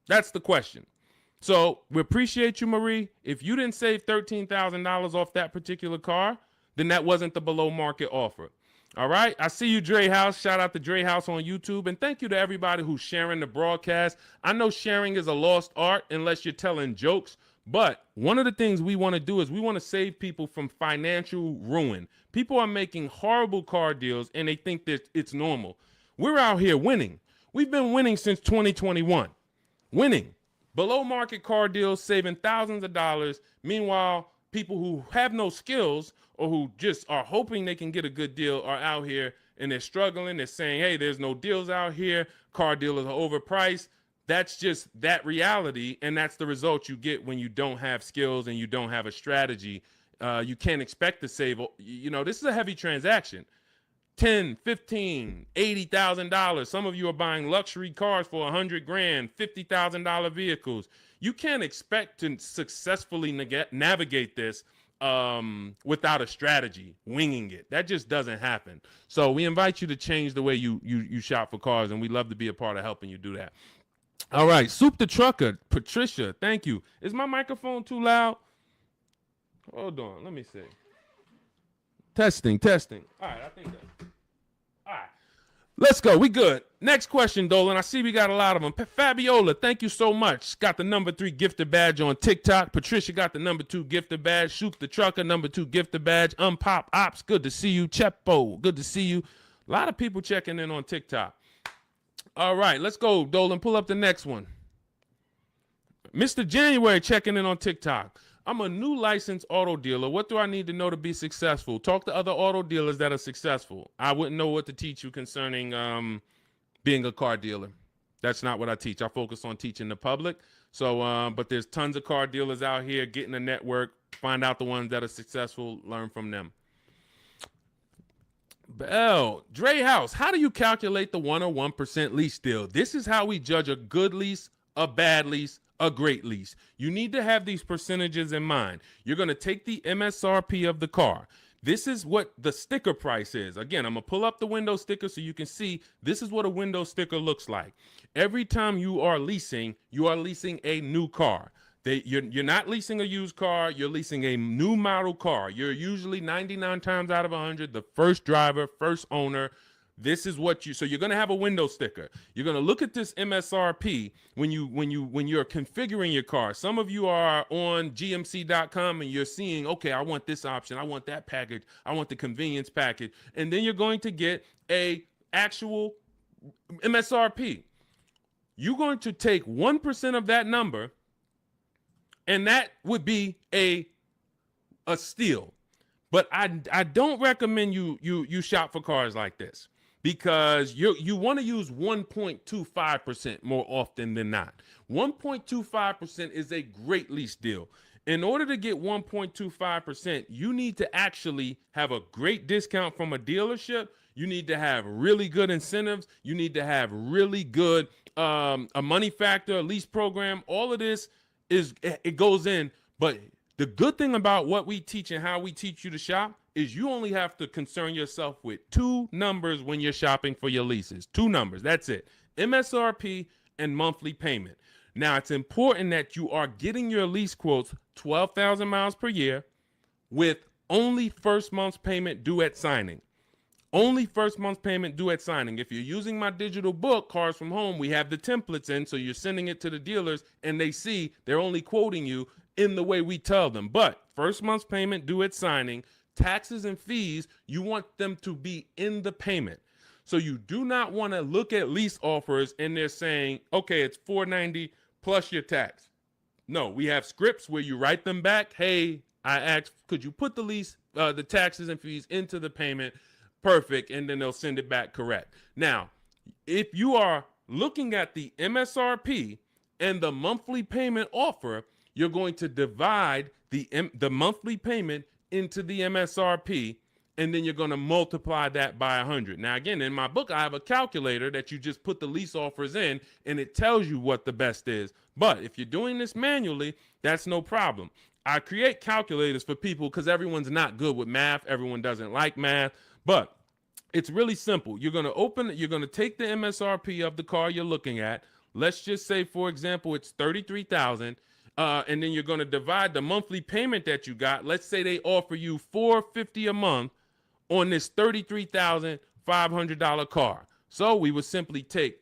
S1: That's the question. So we appreciate you, Marie. If you didn't save $13,000 off that particular car, then that wasn't the below market offer. All right. I see you, Dre House. Shout out to Dre House on YouTube. And thank you to everybody who's sharing the broadcast. I know sharing is a lost art unless you're telling jokes. But one of the things we want to do is we want to save people from financial ruin. People are making horrible car deals and they think that it's normal. We're out here winning. We've been winning since 2021. Winning. Below market car deals, saving thousands of dollars. Meanwhile, people who have no skills or who just are hoping they can get a good deal are out here and they're struggling. They're saying, hey, there's no deals out here. Car dealers are overpriced. That's just that reality, and that's the result you get when you don't have skills and you don't have a strategy. You can't expect to save. You know, this is a heavy transaction. $10, $15, $80,000. Some of you are buying luxury cars for $100,000, $50,000 vehicles. You can't expect to successfully navigate this without a strategy, winging it. That just doesn't happen. So we invite you to change the way you shop for cars, and we'd love to be a part of helping you do that. All right, Soup the Trucker, Patricia, thank you. Is my microphone too loud? Hold on, let me see. Testing. All right, I think that. All right, let's go. We good. Next question, Dolan. I see we got a lot of them. Fabiola, thank you so much. Got the #3 gifted badge on TikTok. Patricia got the #2 gifted badge. Soup the Trucker, #2 gifted badge. Unpop Ops, good to see you. Chepo, good to see you. A lot of people checking in on TikTok. All right, let's go, Dolan. Pull up the next one. Mr. January checking in on TikTok. I'm a new licensed auto dealer. What do I need to know to be successful? Talk to other auto dealers that are successful. I wouldn't know what to teach you concerning being a car dealer. That's not what I teach. I focus on teaching the public. So, but there's tons of car dealers out here. Get in a network. Find out the ones that are successful. Learn from them. Bell, Dre House, how do you calculate the 101% lease deal? This is how we judge a good lease, a bad lease, a great lease. You need to have these percentages in mind. You're going to take the MSRP of the car. This is what the sticker price is. Again, I'm going to pull up the window sticker so you can see this is what a window sticker looks like. Every time you are leasing a new car. You're not leasing a used car. You're leasing a new model car. You're usually 99 times out of 100 the first driver, first owner. This is what so you're going to have a window sticker. You're going to look at this MSRP when you're configuring your car. Some of you are on gmc.com and you're seeing, okay, I want this option. I want that package. I want the convenience package. And then you're going to get a actual MSRP. You're going to take 1% of that number, and that would be a steal. But I don't recommend you shop for cars like this, because you want to use 1.25% more often than not. 1.25% is a great lease deal. In order to get 1.25%, you need to actually have a great discount from a dealership. You need to have really good incentives. You need to have really good a money factor, a lease program. All of this it goes in. But the good thing about what we teach and how we teach you to shop is you only have to concern yourself with 2 numbers when you're shopping for your leases. 2 numbers. That's it. MSRP and monthly payment. Now, it's important that you are getting your lease quotes 12,000 miles per year with only first month's payment due at signing. Only first month's payment due at signing. If you're using my digital book, Cars from Home, we have the templates in, so you're sending it to the dealers and they see they're only quoting you in the way we tell them. But first month's payment due at signing, taxes and fees, you want them to be in the payment. So you do not want to look at lease offers and they're saying, okay, it's $490 plus your tax. No, we have scripts where you write them back. Hey, I asked, could you put the lease, the taxes and fees into the payment? Perfect. And then they'll send it back correct. Now, if you are looking at the MSRP and the monthly payment offer, you're going to divide the monthly payment into the MSRP, and then you're going to multiply that by 100. Now, again, in my book, I have a calculator that you just put the lease offers in, and it tells you what the best is. But if you're doing this manually, that's no problem. I create calculators for people because everyone's not good with math. Everyone doesn't like math, but it's really simple. You're going to take the MSRP of the car you're looking at. Let's just say, for example, it's $33,000. And then you're going to divide the monthly payment that you got. Let's say they offer you $450 a month on this $33,500 car. So we would simply take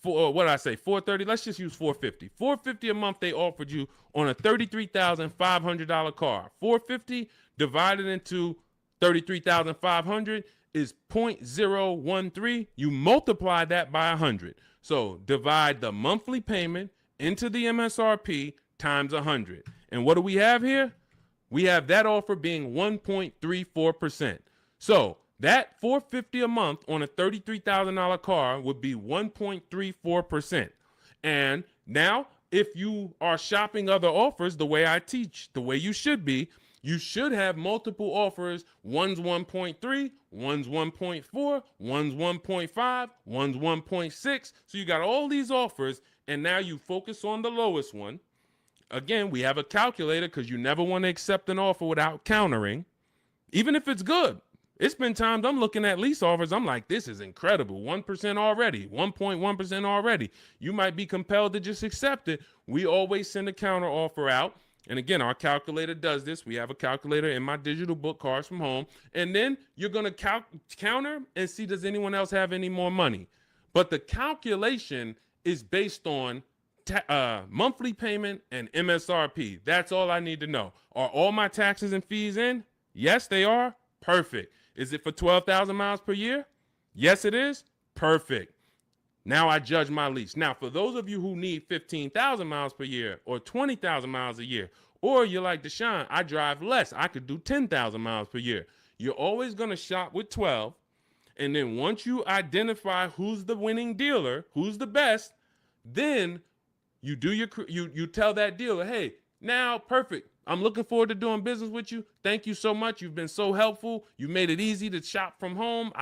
S1: $430. Let's just use $450. $450 a month they offered you on a $33,500 car. $450 divided into $33,500 is 0.013. You multiply that by 100. So divide the monthly payment into the MSRP times 100. And what do we have here? We have that offer being 1.34%. So that $450 a month on a $33,000 car would be 1.34%. And now, if you are shopping other offers the way I teach, the way you should be, you should have multiple offers. One's 1.3, one's 1.4, one's 1.5, one's 1.6. So you got all these offers, and now you focus on the lowest one. Again, we have a calculator because you never want to accept an offer without countering, even if it's good. It's been times I'm looking at lease offers. I'm like, this is incredible. 1% already, 1.1% already. You might be compelled to just accept it. We always send a counter offer out. And again, our calculator does this. We have a calculator in my digital book, Cars from Home. And then you're going to counter and see, does anyone else have any more money? But the calculation is based on monthly payment and MSRP. That's all I need to know. Are all my taxes and fees in? Yes, they are. Perfect. Is it for 12,000 miles per year? Yes, it is. Perfect. Now I judge my lease. Now, for those of you who need 15,000 miles per year or 20,000 miles a year, or you're like Deshone, I drive less. I could do 10,000 miles per year. You're always going to shop with 12. And then once you identify who's the winning dealer, who's the best, then you do you tell that dealer, hey, now perfect. I'm looking forward to doing business with you. Thank you so much. You've been so helpful. You made it easy to shop from home.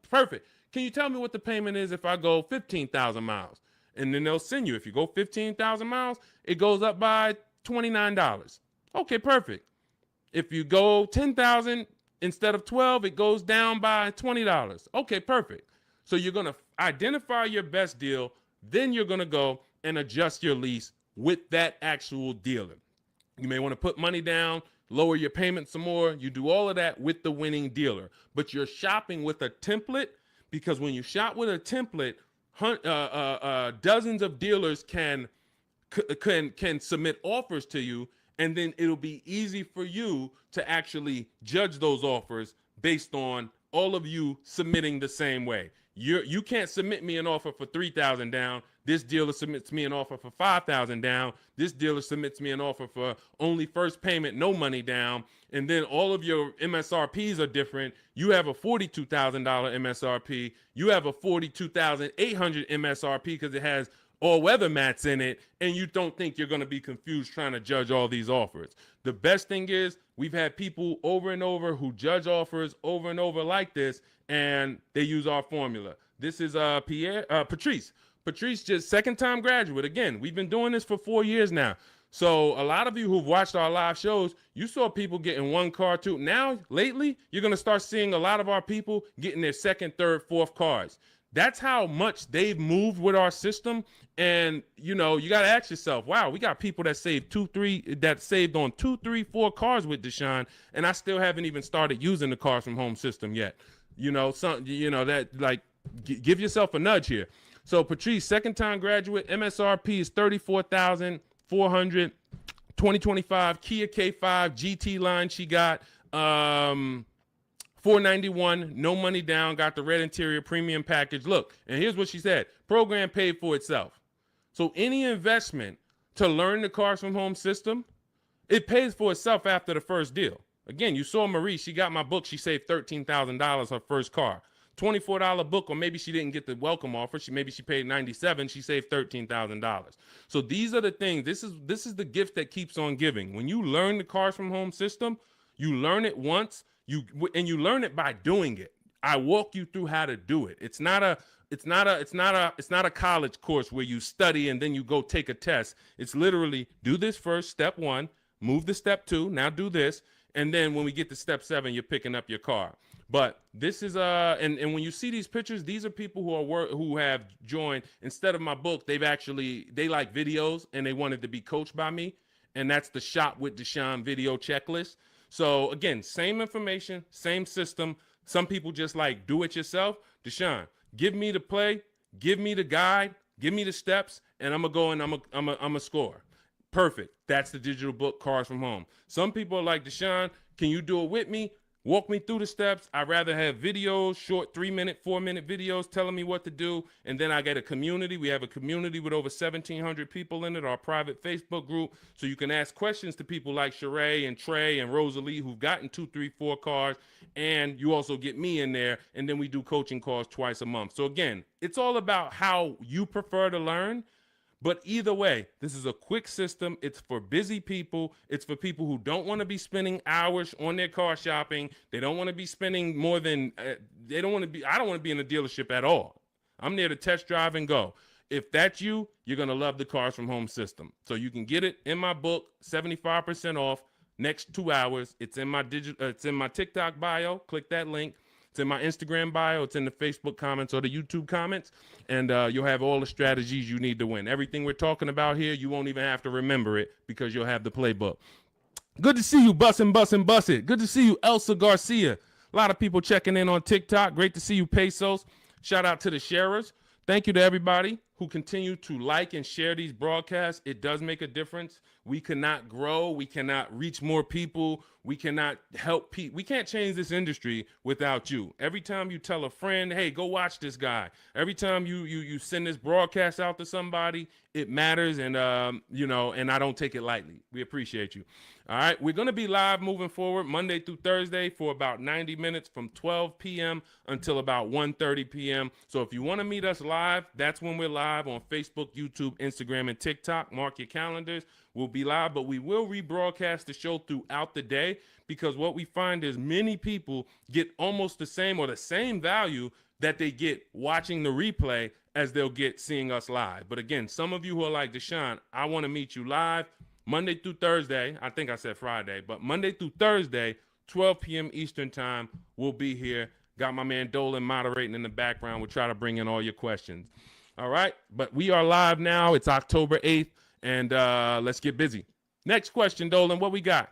S1: Perfect. Can you tell me what the payment is if I go 15,000 miles? And then they'll send you. If you go 15,000 miles, it goes up by $29. Okay, perfect. If you go 10,000 instead of 12, it goes down by $20. Okay, perfect. So you're going to identify your best deal. Then you're going to go and adjust your lease with that actual dealer. You may want to put money down, lower your payment some more. You do all of that with the winning dealer. But you're shopping with a template, because when you shop with a template, dozens of dealers can submit offers to you, and then it'll be easy for you to actually judge those offers based on all of you submitting the same way. You can't submit me an offer for 3,000 down. This dealer submits me an offer for 5,000 down. This dealer submits me an offer for only first payment, no money down. And then all of your MSRPs are different. You have a $42,000 MSRP. You have a $42,800 MSRP because it has all weather mats in it. And you don't think you're going to be confused trying to judge all these offers. The best thing is we've had people over and over who judge offers over and over like this, and they use our formula. This is Patrice. Patrice, just second-time graduate. Again, we've been doing this for 4 years now. So a lot of you who've watched our live shows, you saw people getting one car, too. Now, lately, you're going to start seeing a lot of our people getting their second, third, fourth cars. That's how much they've moved with our system. And, you know, you got to ask yourself, wow, we got people that saved saved on 2, 3, 4 cars with Deshone, and I still haven't even started using the Cars from Home system yet. You know, give yourself a nudge here. So Patrice, second time graduate, MSRP is $34,400. 2025 Kia K5 GT line she got. $491, no money down, got the red interior premium package. Look, and here's what she said. Program paid for itself. So any investment to learn the Cars from Home system, it pays for itself after the first deal. Again, you saw Marie, she got my book, she saved $13,000 her first car. $24 book, or maybe she didn't get the welcome offer. Maybe she paid $97, she saved $13,000. So these are the things, this is the gift that keeps on giving. When you learn the Cars from Home system, you learn it once, you learn it by doing it. I walk you through how to do it. It's not a college course where you study and then you go take a test. It's literally do this first, step 1, move to step 2, now do this, and then when we get to step 7, you're picking up your car. But this is and when you see these pictures, these are people who have joined. Instead of my book, they like videos and they wanted to be coached by me, and that's the Shop with Deshone video checklist. So again, same information, same system. Some people just like do it yourself. Deshone, give me the play, give me the guide, give me the steps, and I'm gonna go and I'm a score. Perfect. That's the digital book, Cars from Home. Some people are like, Deshone, can you do it with me? Walk me through the steps. I'd rather have videos, short 3-minute, 4-minute videos telling me what to do. And then I get a community. We have a community with over 1,700 people in it, our private Facebook group. So you can ask questions to people like Sheree and Trey and Rosalie who've gotten 2, 3, 4 cars. And you also get me in there. And then we do coaching calls twice a month. So again, it's all about how you prefer to learn. But either way, this is a quick system. It's for busy people. It's for people who don't want to be spending hours on their car shopping. They don't want to be spending more than, I don't want to be in a dealership at all. I'm there to test drive and go. If that's you, you're going to love the Cars from Home system. So you can get it in my book, 75% off, next 2 hours. It's in my it's in my TikTok bio. Click that link. It's in my Instagram bio. It's in the Facebook comments or the YouTube comments. And you'll have all the strategies you need to win. Everything we're talking about here, you won't even have to remember it because you'll have the playbook. Good to see you, Bussin'. Good to see you, Elsa Garcia. A lot of people checking in on TikTok. Great to see you, Pesos. Shout out to the sharers. Thank you to everybody who continue to like and share these broadcasts. It does make a difference. We cannot grow. We cannot reach more people. We cannot help people. We can't change this industry without you. Every time you tell a friend, hey, go watch this guy. Every time you send this broadcast out to somebody, it matters. And, and I don't take it lightly. We appreciate you. All right. We're going to be live moving forward Monday through Thursday for about 90 minutes from 12 p.m. until about 1:30 p.m. So if you want to meet us live, that's when we're live on Facebook, YouTube, Instagram, and TikTok. Mark your calendars. We'll be live, but we will rebroadcast the show throughout the day because what we find is many people get almost the same or the same value that they get watching the replay as they'll get seeing us live. But again, some of you who are like, Deshone, I want to meet you live Monday through Thursday. I think I said Friday, but Monday through Thursday, 12 p.m. Eastern time, we'll be here. Got my man Dolan moderating in the background. We'll try to bring in all your questions. All right, but we are live now. It's October 8th. And let's get busy. Next question, Dolan, what we got?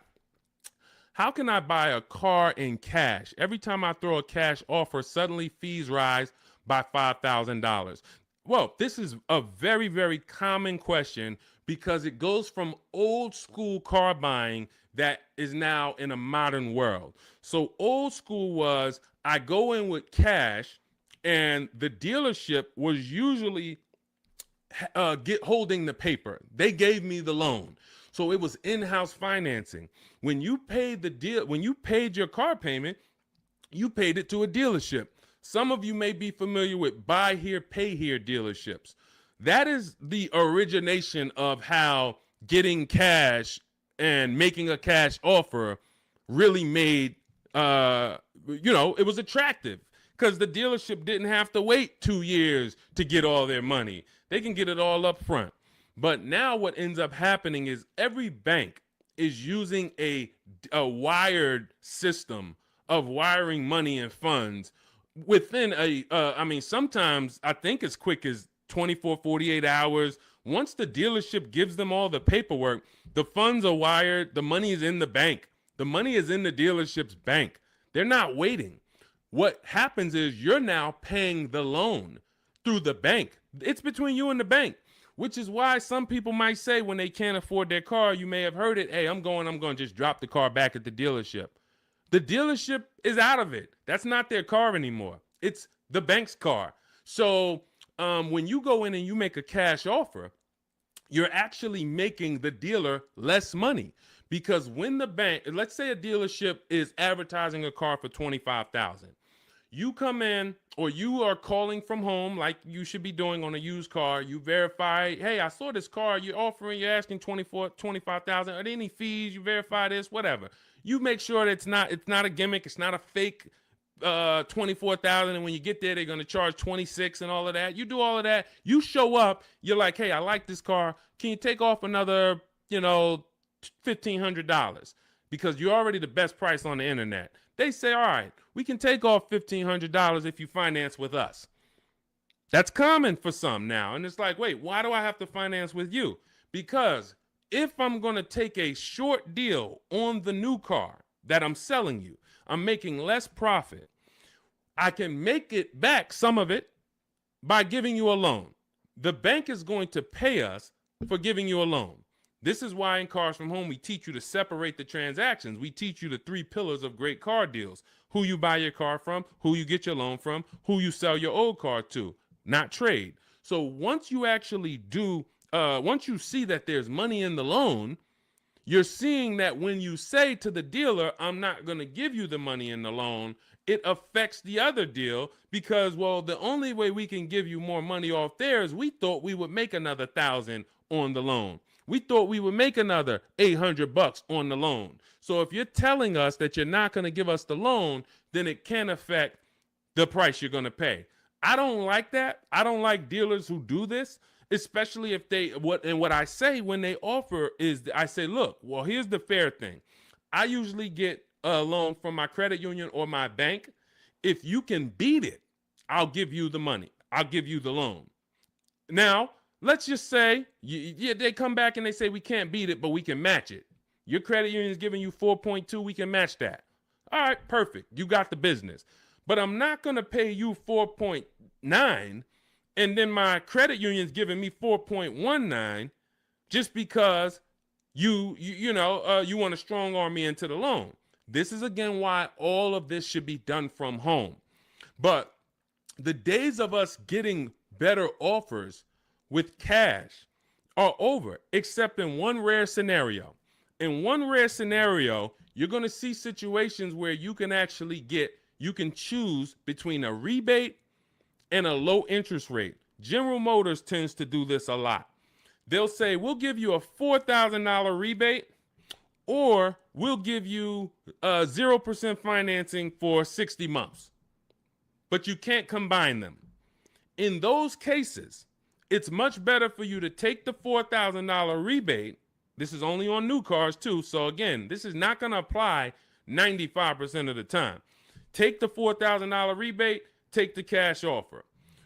S1: How can I buy a car in cash? Every time I throw a cash offer, suddenly fees rise by $5,000. Well, this is a very, very common question because it goes from old school car buying that is now in a modern world. So old school was I go in with cash and the dealership was usually holding the paper. They gave me the loan. So it was in-house financing. When you paid when you paid your car payment, you paid it to a dealership. Some of you may be familiar with buy here, pay here dealerships. That is the origination of how getting cash and making a cash offer really made, it was attractive because the dealership didn't have to wait 2 years to get all their money. They can get it all up front. But now what ends up happening is every bank is using a wired system of wiring money and funds within sometimes I think as quick as 24, 48 hours. Once the dealership gives them all the paperwork, the funds are wired. The money is in the bank. The money is in the dealership's bank. They're not waiting. What happens is you're now paying the loan through the bank. It's between you and the bank. which is why some people might say when they can't afford their car, you may have heard it, hey, I'm going to just drop the car back at the dealership. The dealership is out of it. That's not their car anymore. It's the bank's car. So when you go in and you make a cash offer, you're actually making the dealer less money, because when the bank, let's say a dealership is advertising a car for $25,000. You come in, or you are calling from home like you should be doing on a used car. You verify, hey, I saw this car you're offering, you're asking 25,000. Are there any fees? You verify this, whatever. You make sure that it's not a gimmick, it's not a fake 24,000, and when you get there they're going to charge 26 and all of that. You do all of that, you show up, you're like, hey, I like this car, can you take off another $1,500, because you're already the best price on the internet. They say, all right, we can take off $1,500 if you finance with us. That's common for some now, and it's like, wait, why do I have to finance with you? Because if I'm going to take a short deal on the new car that I'm selling you, I'm making less profit. I can make it back, some of it, by giving you a loan. The bank is going to pay us for giving you a loan. This is why in Cars from Home, we teach you to separate the transactions. We teach you the 3 pillars of great car deals: who you buy your car from, who you get your loan from, who you sell your old car to, not trade. So once you actually once you see that there's money in the loan, you're seeing that when you say to the dealer, I'm not going to give you the money in the loan, it affects the other deal, because, well, the only way we can give you more money off there is we thought we would make another $1,000 on the loan. We thought we would make another $800 on the loan. So if you're telling us that you're not going to give us the loan, then it can affect the price you're going to pay. I don't like that. I don't like dealers who do this, especially if what I say when they offer is, I say, look, well, here's the fair thing. I usually get a loan from my credit union or my bank. If you can beat it, I'll give you the money. I'll give you the loan. Now, let's just say they come back and they say, we can't beat it, but we can match it. Your credit union is giving you 4.2. We can match that. All right, perfect. You got the business. But I'm not going to pay you 4.9, and then my credit union's giving me 4.19 just because you want to strong arm me into the loan. This is, again, why all of this should be done from home. But the days of us getting better offers with cash are over, except in one rare scenario. In one rare scenario, you're going to see situations where you can choose between a rebate and a low interest rate. General Motors tends to do this a lot. They'll say, we'll give you a $4,000 rebate, or we'll give you 0% financing for 60 months. But you can't combine them. In those cases, it's much better for you to take the $4,000 rebate. This is only on new cars too. So again, this is not going to apply 95% of the time. Take the $4,000 rebate, take the cash offer.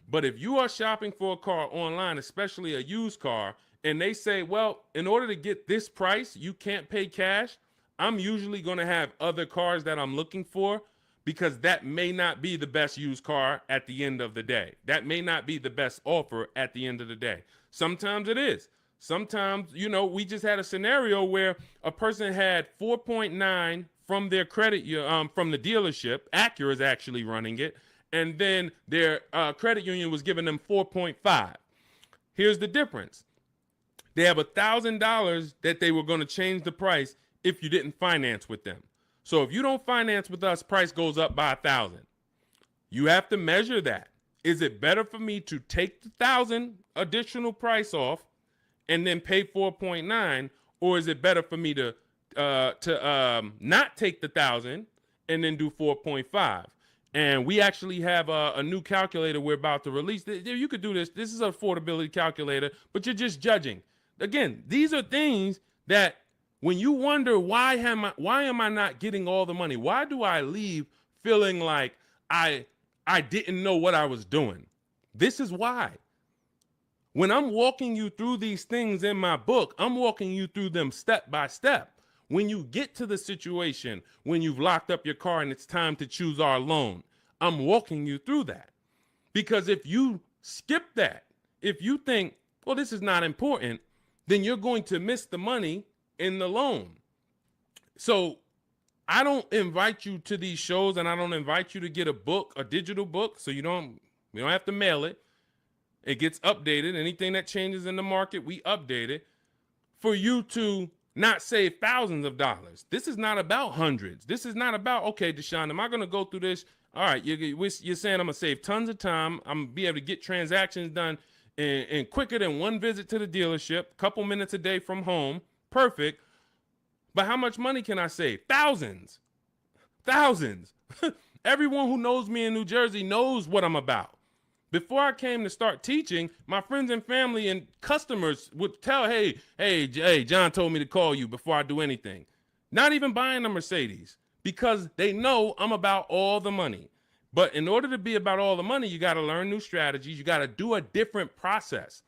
S1: But if you are shopping for a car online, especially a used car, and they say, well, in order to get this price, you can't pay cash, I'm usually going to have other cars that I'm looking for, because that may not be the best used car at the end of the day. That may not be the best offer at the end of the day. Sometimes it is. Sometimes, we just had a scenario where a person had 4.9 from their credit, from the dealership. Acura is actually running it. And then their credit union was giving them 4.5. Here's the difference. They have $1,000 that they were going to change the price if you didn't finance with them. So if you don't finance with us, price goes up by $1,000. You have to measure that. Is it better for me to take the $1,000 additional price off and then pay 4.9, or is it better for me to not take the $1,000 and then do 4.5? And we actually have a new calculator we're about to release. You could do this. This is an affordability calculator, but you're just judging. Again, these are things that when you wonder, why am I not getting all the money? Why do I leave feeling like I didn't know what I was doing? This is why. When I'm walking you through these things in my book, I'm walking you through them step by step. When you get to the situation, when you've locked up your car and it's time to choose our loan, I'm walking you through that. Because if you skip that, if you think, well, this is not important, then you're going to miss the money in the loan. So I don't invite you to these shows, and I don't invite you to get a book, a digital book, so we don't have to mail it. It gets updated. Anything that changes in the market, we update it for you to not save thousands of dollars. This is not about hundreds. This is not about, okay, Deshone, am I going to go through this? All right, you're saying I'm going to save tons of time. I'm going to be able to get transactions done in quicker than one visit to the dealership, couple minutes a day from home. Perfect. But how much money can I save? Thousands. Thousands. Everyone who knows me in New Jersey knows what I'm about. Before I came to start teaching, my friends and family and customers would tell, hey, John told me to call you before I do anything. Not even buying a Mercedes, because they know I'm about all the money. But in order to be about all the money, you got to learn new strategies. You got to do a different process,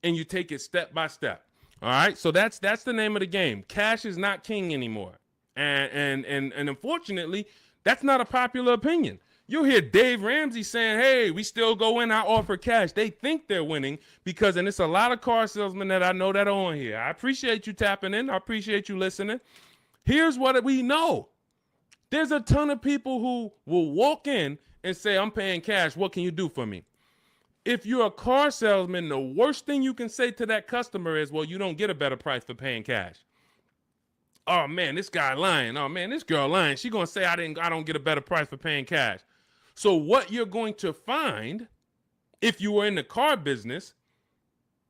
S1: and you take it step by step. All right, so that's the name of the game. Cash is not king anymore, and unfortunately, that's not a popular opinion. You'll hear Dave Ramsey saying, hey, we still go in, I offer cash. They think they're winning because, and it's a lot of car salesmen that I know that are on here. I appreciate you tapping in. I appreciate you listening. Here's what we know. There's a ton of people who will walk in and say, I'm paying cash. What can you do for me? If you're a car salesman, the worst thing you can say to that customer is, well, you don't get a better price for paying cash. Oh man, this guy lying. Oh man, this girl lying. She gonna say I don't get a better price for paying cash. So what you're going to find, if you were in the car business,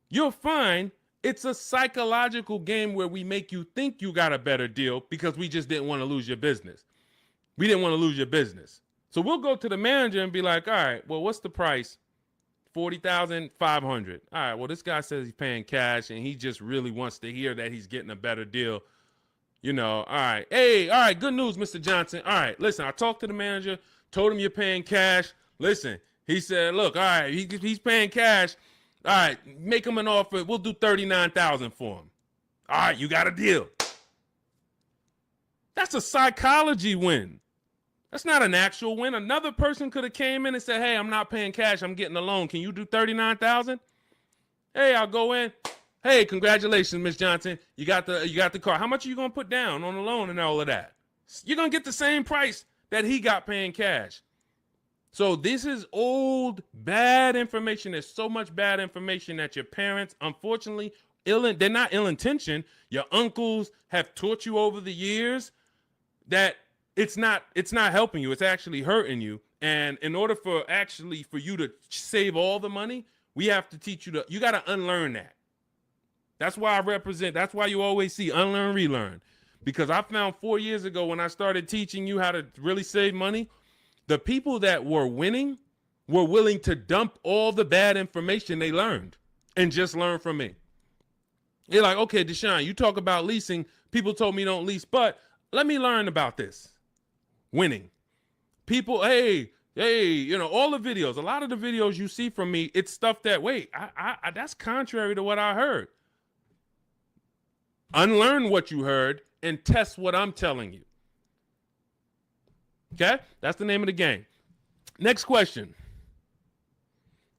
S1: you'll find it's a psychological game where we make you think you got a better deal because we just didn't want to lose your business. We didn't want to lose your business. So we'll go to the manager and be like, all right, well, what's the price? $40,500. All right, well, this guy says he's paying cash and he just really wants to hear that he's getting a better deal. You know, all right. Hey, all right, good news, Mr. Johnson. All right, listen, I talked to the manager, told him you're paying cash. Listen, he said, look, all right, he's paying cash. All right, make him an offer. We'll do $39,000 for him. All right, you got a deal. That's a psychology win. That's not an actual win. Another person could have came in and said, hey, I'm not paying cash. I'm getting a loan. Can you do $39,000? Hey, I'll go in. Hey, congratulations, Miss Johnson. You got the car. How much are you going to put down on the loan and all of that? You're going to get the same price that he got paying cash. So this is old, bad information. There's so much bad information that your parents, unfortunately, they're not ill-intentioned. Your uncles have taught you over the years that it's not helping you. It's actually hurting you. And in order for you to save all the money, we have to teach you you got to unlearn that. That's why that's why you always see unlearn, relearn. Because I found 4 years ago when I started teaching you how to really save money, the people that were winning were willing to dump all the bad information they learned and just learn from me. They're like, okay, Deshone, you talk about leasing. People told me don't lease, but let me learn about this. Winning. People, hey, all the videos, a lot of the videos you see from me, it's stuff that, wait, I that's contrary to what I heard. Unlearn what you heard and test what I'm telling you. Okay? That's the name of the game. Next question.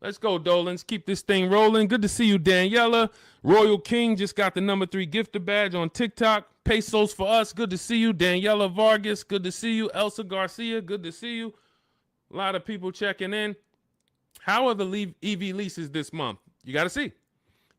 S1: Let's go, Dolans. Keep this thing rolling. Good to see you, Daniela. Royal King just got the #3 gifter badge on TikTok. Pesos for us. Good to see you. Daniela Vargas. Good to see you. Elsa Garcia. Good to see you. A lot of people checking in. How are the EV leases this month? You got to see.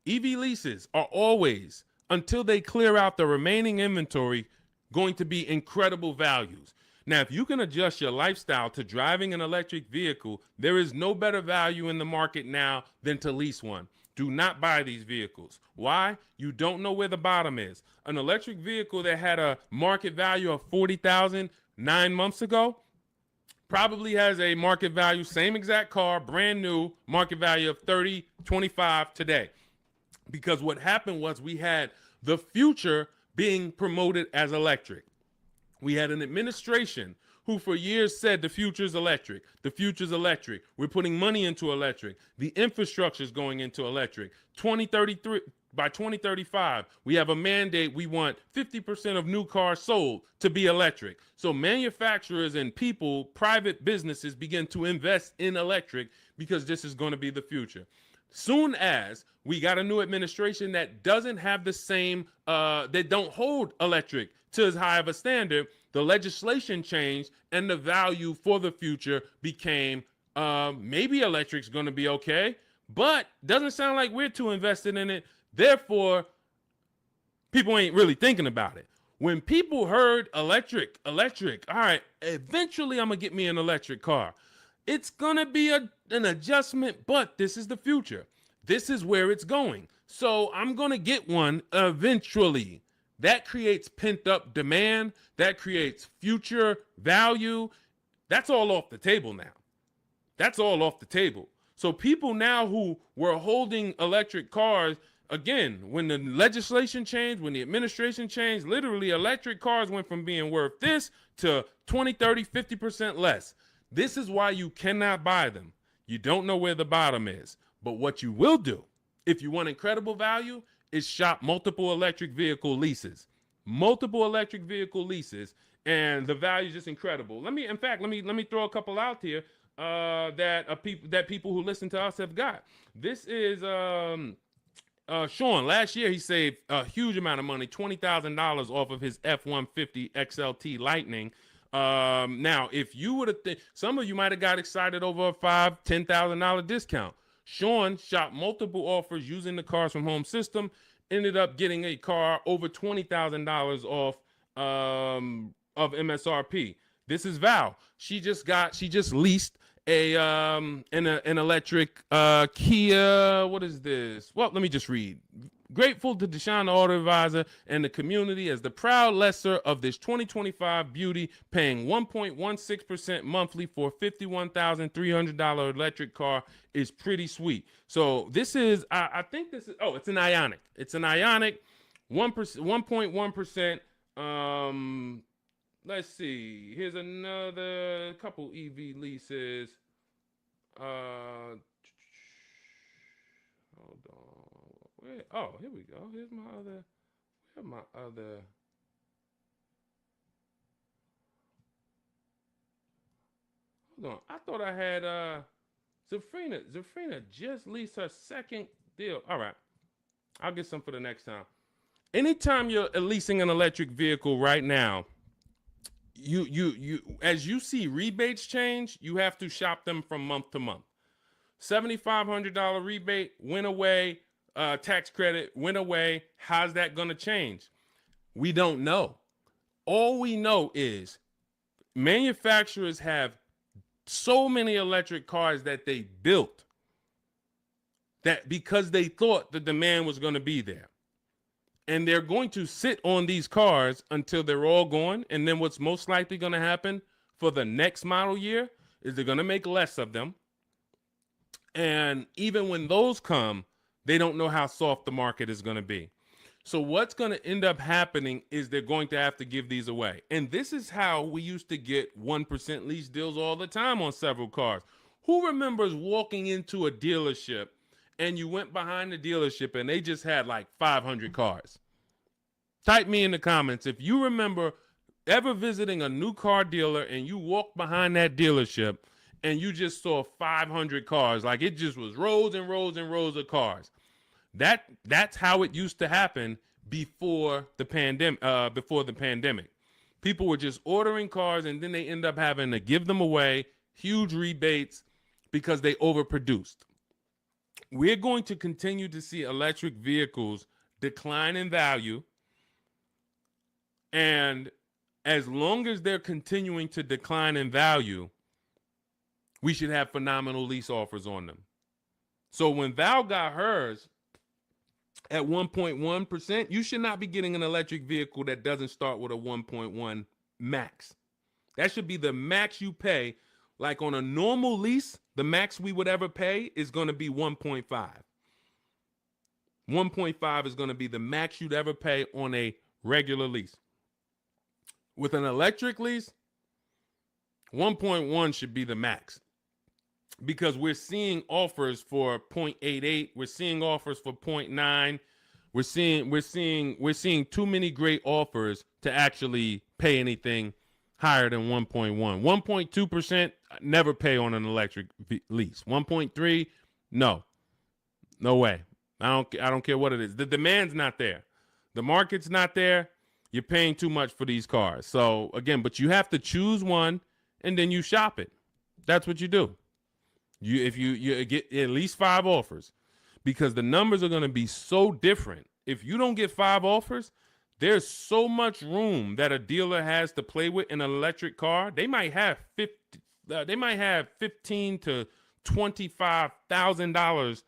S1: EV leases are always, until they clear out the remaining inventory, going to be incredible values. Now, if you can adjust your lifestyle to driving an electric vehicle, there is no better value in the market now than to lease one. Do not buy these vehicles. Why? You don't know where the bottom is. An electric vehicle that had a market value of $40,000 9 months ago probably has a market value, same exact car, brand new, market value of $30, $25 today. Because what happened was we had the future being promoted as electric. We had an administration who for years said the future's electric. The future's electric. We're putting money into electric. The infrastructure is going into electric. 2033, by 2035, we have a mandate. We want 50% of new cars sold to be electric. So manufacturers and people, private businesses begin to invest in electric because this is going to be the future. Soon as we got a new administration that doesn't have the same, that don't hold electric to as high of a standard, the legislation changed and the value for the future became maybe electric's going to be okay, but doesn't sound like we're too invested in it. Therefore, people ain't really thinking about it. When people heard electric, all right, eventually I'm going to get me an electric car. It's going to be an adjustment, but this is the future. This is where it's going. So I'm going to get one eventually. That creates pent up demand. That creates future value. That's all off the table now. That's all off the table. So people now who were holding electric cars, again, when the legislation changed, when the administration changed, literally electric cars went from being worth this to 20, 30, 50% less. This is why you cannot buy them. You don't know where the bottom is. But what you will do, if you want incredible value, is shop multiple electric vehicle leases. Multiple electric vehicle leases, and the value is just incredible. Let me throw a couple out here that people who listen to us have got. This is Sean. Last year he saved a huge amount of money, $20,000 off of his F-150 XLT Lightning. Now, if you would have, some of you might have got excited over a $5,000-$10,000 discount. Sean shopped multiple offers using the Cars from Home system, ended up getting a car over $20,000 off of MSRP. This is Val. She just leased an electric Kia. What is this? Well, let me just read. Grateful to Deshone the Auto Advisor and the community as the proud lessor of this 2025 beauty, paying 1.16% monthly for a $51,300 electric car is pretty sweet. So this is, I think this is, it's an Ioniq. It's an Ioniq, 1.1%. Let's see. Here's another couple EV leases. Hold on. Where? Oh, here we go. Here's my other. Where's my other? Hold on. I thought I had Zafrina. Zafrina just leased her second deal. All right. I'll get some for the next time. Anytime you're leasing an electric vehicle right now, you as you see rebates change, you have to shop them from month to month. $7,500 rebate went away. Tax credit went away. How's that going to change? We don't know. All we know is manufacturers have so many electric cars that they built that because they thought the demand was going to be there. And they're going to sit on these cars until they're all gone. And then what's most likely going to happen for the next model year is they're going to make less of them. And even when those come, they don't know how soft the market is going to be. So what's going to end up happening is they're going to have to give these away. And this is how we used to get 1% lease deals all the time on several cars. Who remembers walking into a dealership and you went behind the dealership and they just had like 500 cars? Type me in the comments if you remember ever visiting a new car dealer and you walked behind that dealership and you just saw 500 cars, like it just was rows and rows and rows of cars. That's how it used to happen before the pandemic. People were just ordering cars and then they end up having to give them away, huge rebates because they overproduced. We're going to continue to see electric vehicles decline in value. And as long as they're continuing to decline in value, we should have phenomenal lease offers on them. So when Val got hers at 1.1%, you should not be getting an electric vehicle that doesn't start with a 1.1 max. That should be the max you pay. Like on a normal lease, the max we would ever pay is going to be 1.5. 1.5 is going to be the max you'd ever pay on a regular lease. With an electric lease, 1.1 should be the max. Because we're seeing offers for 0.88, we're seeing offers for 0.9. We're seeing too many great offers to actually pay anything higher than 1.1. 1.2% never pay on an electric lease. 1.3, no. No way. I don't care what it is. The demand's not there. The market's not there. You're paying too much for these cars. So again, but you have to choose one and then you shop it. That's what you do. If you get at least 5 offers, because the numbers are going to be so different. If you don't get 5 offers, there's so much room that a dealer has to play with in an electric car. They might have 50, they might have $15,000 to $25,000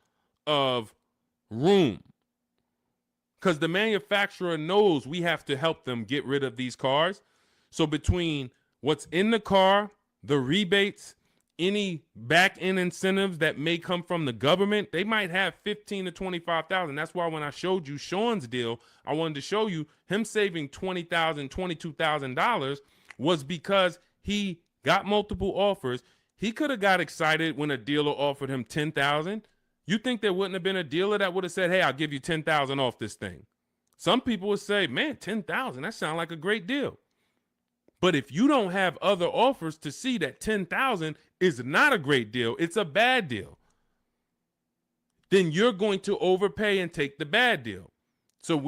S1: of room, because the manufacturer knows we have to help them get rid of these cars. So between what's in the car, the rebates, any back end incentives that may come from the government, they might have 15 to 25,000. That's why when I showed you Sean's deal, I wanted to show you him saving $20,000, $22,000 was because he got multiple offers. He could have got excited when a dealer offered him 10,000. You think there wouldn't have been a dealer that would have said, "Hey, I'll give you 10,000 off this thing"? Some people would say, "Man, 10,000, that sounds like a great deal." But if you don't have other offers to see that 10,000 is not a great deal, it's a bad deal, then you're going to overpay and take the bad deal. So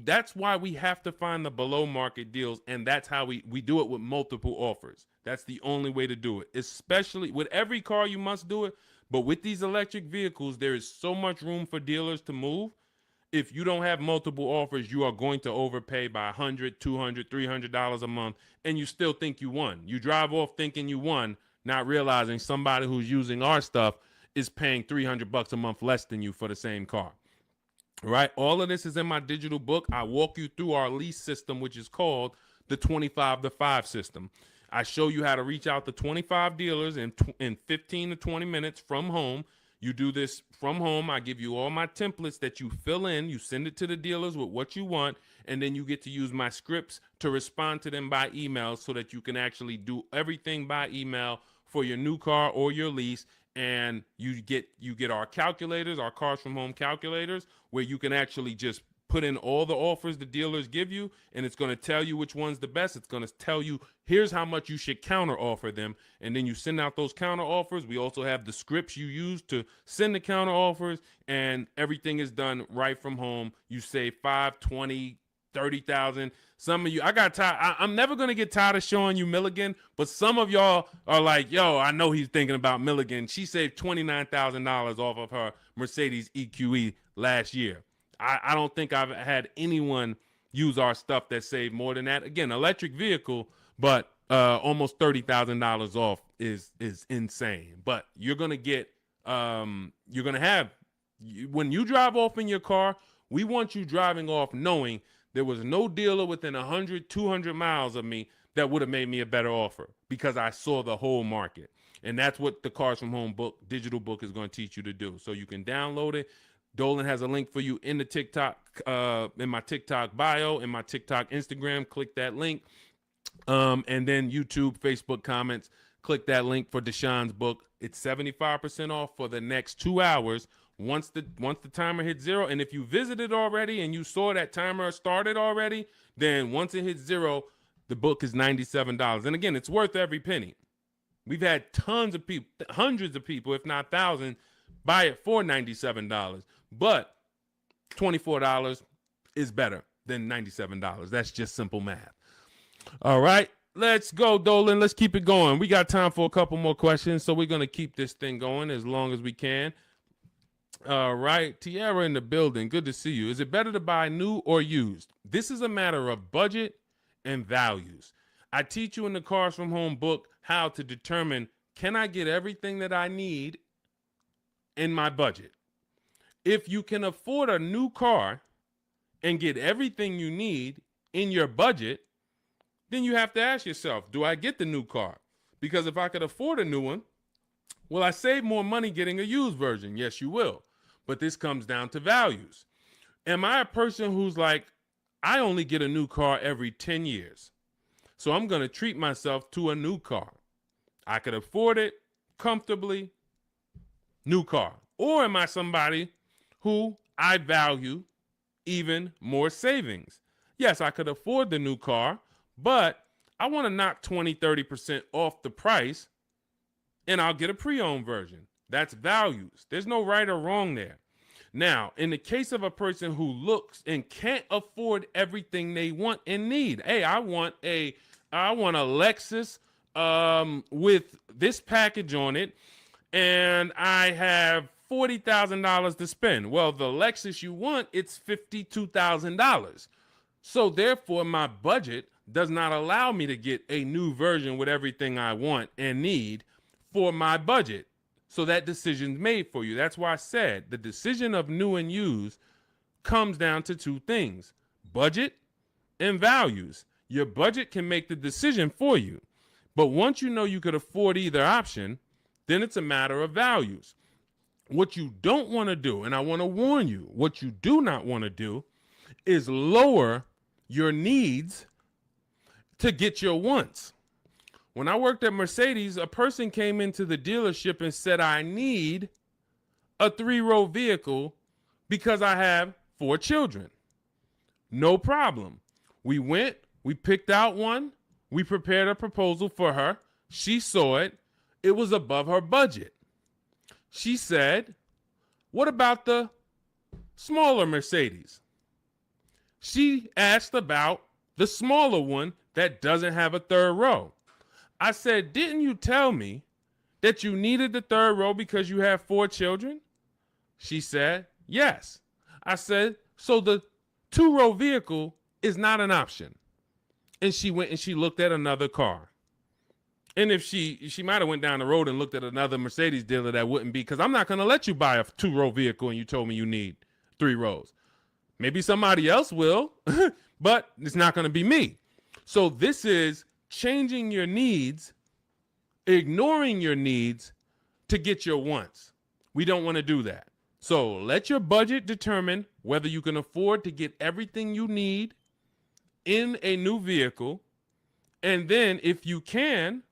S1: that's why we have to find the below market deals, and that's how we do it with multiple offers. That's the only way to do it. Especially with every car, you must do it. But with these electric vehicles, there is so much room for dealers to move. If you don't have multiple offers, you are going to overpay by $100, $200, $300 a month, and you still think you won. You drive off thinking you won, not realizing somebody who's using our stuff is paying $300 a month less than you for the same car. Right? All of this is in my digital book. I walk you through our lease system, which is called the 25 to 5 system. I show you how to reach out to 25 dealers in 15 to 20 minutes from home. You do this from home. I give you all my templates that you fill in. You send it to the dealers with what you want, and then you get to use my scripts to respond to them by email so that you can actually do everything by email for your new car or your lease. And you get our calculators, our Cars from Home calculators, where you can actually just put in all the offers the dealers give you, and it's going to tell you which one's the best. It's going to tell you, here's how much you should counter offer them. And then you send out those counter offers. We also have the scripts you use to send the counter offers, and everything is done right from home. You save 5, 20, 30,000. Some of you, I got tired. I'm never going to get tired of showing you Milligan, but some of y'all are like, yo, I know he's thinking about Milligan. She saved $29,000 off of her Mercedes EQE last year. I don't think I've had anyone use our stuff that saved more than that. Again, electric vehicle, but almost $30,000 off is insane. But you're gonna get when you drive off in your car, we want you driving off knowing there was no dealer within 100, 200 miles of me that would have made me a better offer, because I saw the whole market. And that's what the Cars from Home book, digital book, is going to teach you to do. So you can download it. Dolan has a link for you in the TikTok, in my TikTok bio, in my TikTok, Instagram. Click that link. And then YouTube, Facebook comments. Click that link for Deshaun's book. It's 75% off for the next 2 hours. Once the timer hits 0, and if you visited already and you saw that timer started already, then once it hits 0, the book is $97. And again, it's worth every penny. We've had tons of people, hundreds of people, if not thousands, buy it for $97. But $24 is better than $97. That's just simple math. All right, let's go, Dolan. Let's keep it going. We got time for a couple more questions, so we're going to keep this thing going as long as we can. All right, Tiara in the building. Good to see you. Is it better to buy new or used? This is a matter of budget and values. I teach you in the Cars from Home book how to determine, can I get everything that I need in my budget? If you can afford a new car and get everything you need in your budget, then you have to ask yourself, do I get the new car? Because if I could afford a new one, will I save more money getting a used version? Yes, you will. But this comes down to values. Am I a person who's like, I only get a new car every 10 years, so I'm going to treat myself to a new car? I could afford it comfortably, new car. Or am I somebody who I value even more savings? Yes, I could afford the new car, but I want to knock 20, 30% off the price, and I'll get a pre-owned version. That's values. There's no right or wrong there. Now, in the case of a person who looks and can't afford everything they want and need, hey, I want a Lexus with this package on it, and I have $40,000 to spend. Well, the Lexus you want, it's $52,000. So therefore, my budget does not allow me to get a new version with everything I want and need for my budget. So that decision's made for you. That's why I said the decision of new and used comes down to two things: budget and values. Your budget can make the decision for you. But once you know you could afford either option, then it's a matter of values. What you don't want to do, and I want to warn you, what you do not want to do is lower your needs to get your wants. When I worked at Mercedes, a person came into the dealership and said, I need a 3-row vehicle because I have 4 children. No problem. We went, we picked out one, we prepared a proposal for her. She saw it. It was above her budget. She said, what about the smaller Mercedes? She asked about the smaller one that doesn't have a 3rd row. I said, didn't you tell me that you needed the 3rd row because you have 4 children? She said, yes. I said, so the 2-row vehicle is not an option. And she went and she looked at another car. And if she might have went down the road and looked at another Mercedes dealer, that wouldn't be, because I'm not going to let you buy a 2-row vehicle and you told me you need 3 rows. Maybe somebody else will, but it's not going to be me. So this is changing your needs, ignoring your needs to get your wants. We don't want to do that. So let your budget determine whether you can afford to get everything you need in a new vehicle. And then if you can,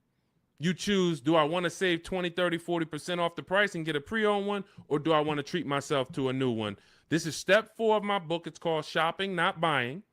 S1: you choose, do I want to save 20, 30, 40% off the price and get a pre-owned one, or do I want to treat myself to a new one? This is step 4 of my book. It's called Shopping, Not Buying,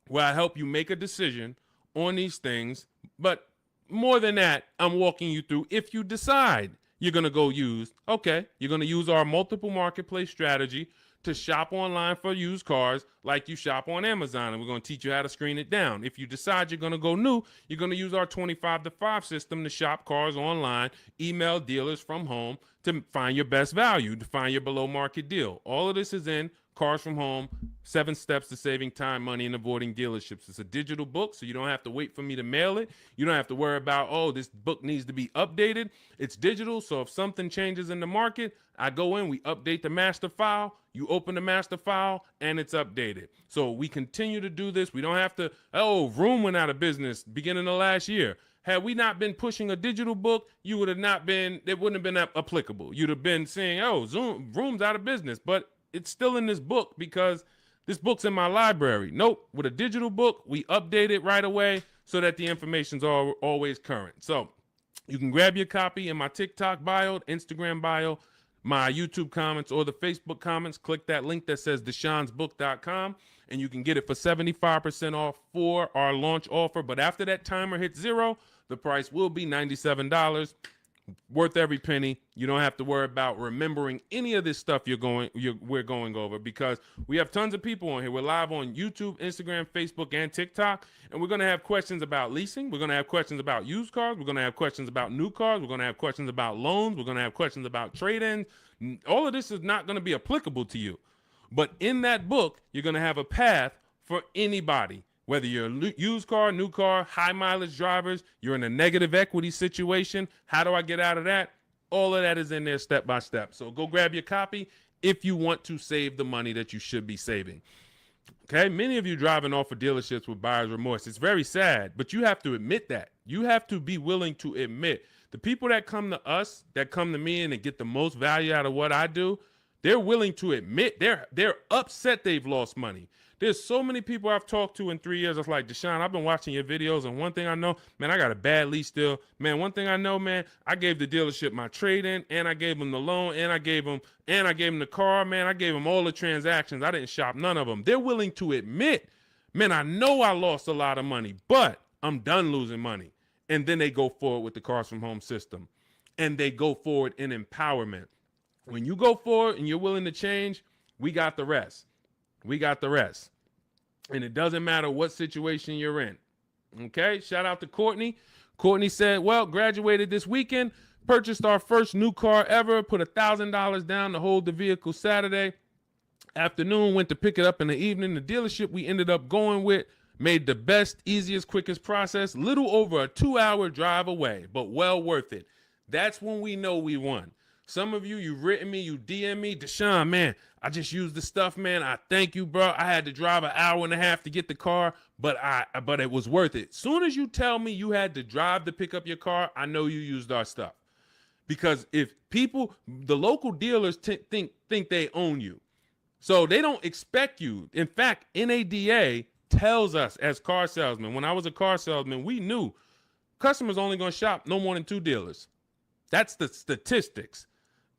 S1: where I help you make a decision on these things. But more than that, I'm walking you through, if you decide you're going to go used, okay, you're going to use our multiple marketplace strategy to shop online for used cars like you shop on Amazon, and we're going to teach you how to screen it down. If you decide you're going to go new, you're going to use our 25 to 5 system to shop cars online, email dealers from home to find your best value, to find your below market deal. All of this is in Cars from Home, 7 Steps to Saving Time, Money, and Avoiding Dealerships. It's a digital book, so you don't have to wait for me to mail it. You don't have to worry about, oh, this book needs to be updated. It's digital, so if something changes in the market, I go in, we update the master file, you open the master file, and it's updated. So we continue to do this. We don't have to, oh, Vroom went out of business beginning of last year. Had we not been pushing a digital book, you would have not been, it wouldn't have been applicable. You'd have been saying, oh, Vroom's out of business, but it's still in this book because this book's in my library. Nope, with a digital book, we update it right away so that the information's always current. So you can grab your copy in my TikTok bio, Instagram bio, my YouTube comments, or the Facebook comments. Click that link that says deshonsbook.com, and you can get it for 75% off for our launch offer. But after that timer hits 0, the price will be $97. Worth every penny. You don't have to worry about remembering any of this stuff we're going over, because we have tons of people on here. We're live on YouTube, Instagram, Facebook, and TikTok, and we're going to have questions about leasing. We're going to have questions about used cars. We're going to have questions about new cars. We're going to have questions about loans. We're going to have questions about trade-ins. All of this is not going to be applicable to you, but in that book, you're going to have a path for anybody. Whether you're a used car, new car, high mileage drivers, you're in a negative equity situation, how do I get out of that? All of that is in there step by step. So go grab your copy if you want to save the money that you should be saving. Okay, many of you driving off of dealerships with buyer's remorse. It's very sad, but you have to admit that. You have to be willing to admit the people that come to us, that come to me and get the most value out of what I do, they're willing to admit they're upset they've lost money. There's so many people I've talked to in 3 years. It's like, Deshone, I've been watching your videos, and one thing I know, man, I got a bad lease deal. Man, one thing I know, man, I gave the dealership my trade-in, and I gave them the loan, and I gave them the car, man. I gave them all the transactions. I didn't shop none of them. They're willing to admit, man, I know I lost a lot of money, but I'm done losing money. And then they go forward with the Cars from Home system, and they go forward in empowerment. When you go for it and you're willing to change, we got the rest. We got the rest. And it doesn't matter what situation you're in. Okay, shout out to Courtney. Courtney said, well, graduated this weekend, purchased our first new car ever, put $1,000 down to hold the vehicle Saturday afternoon, went to pick it up in the evening. The dealership we ended up going with made the best, easiest, quickest process, little over a 2-hour drive away, but well worth it. That's when we know we won. Some of you, you've written me, you DM me, Deshone, man, I just used the stuff, man. I thank you, bro. I had to drive an hour and a half to get the car, but it was worth it. Soon as you tell me you had to drive to pick up your car, I know you used our stuff. Because if people, the local dealers think they own you. So they don't expect you. In fact, NADA tells us as car salesmen, when I was a car salesman, we knew customers only going to shop no more than 2 dealers. That's the statistics.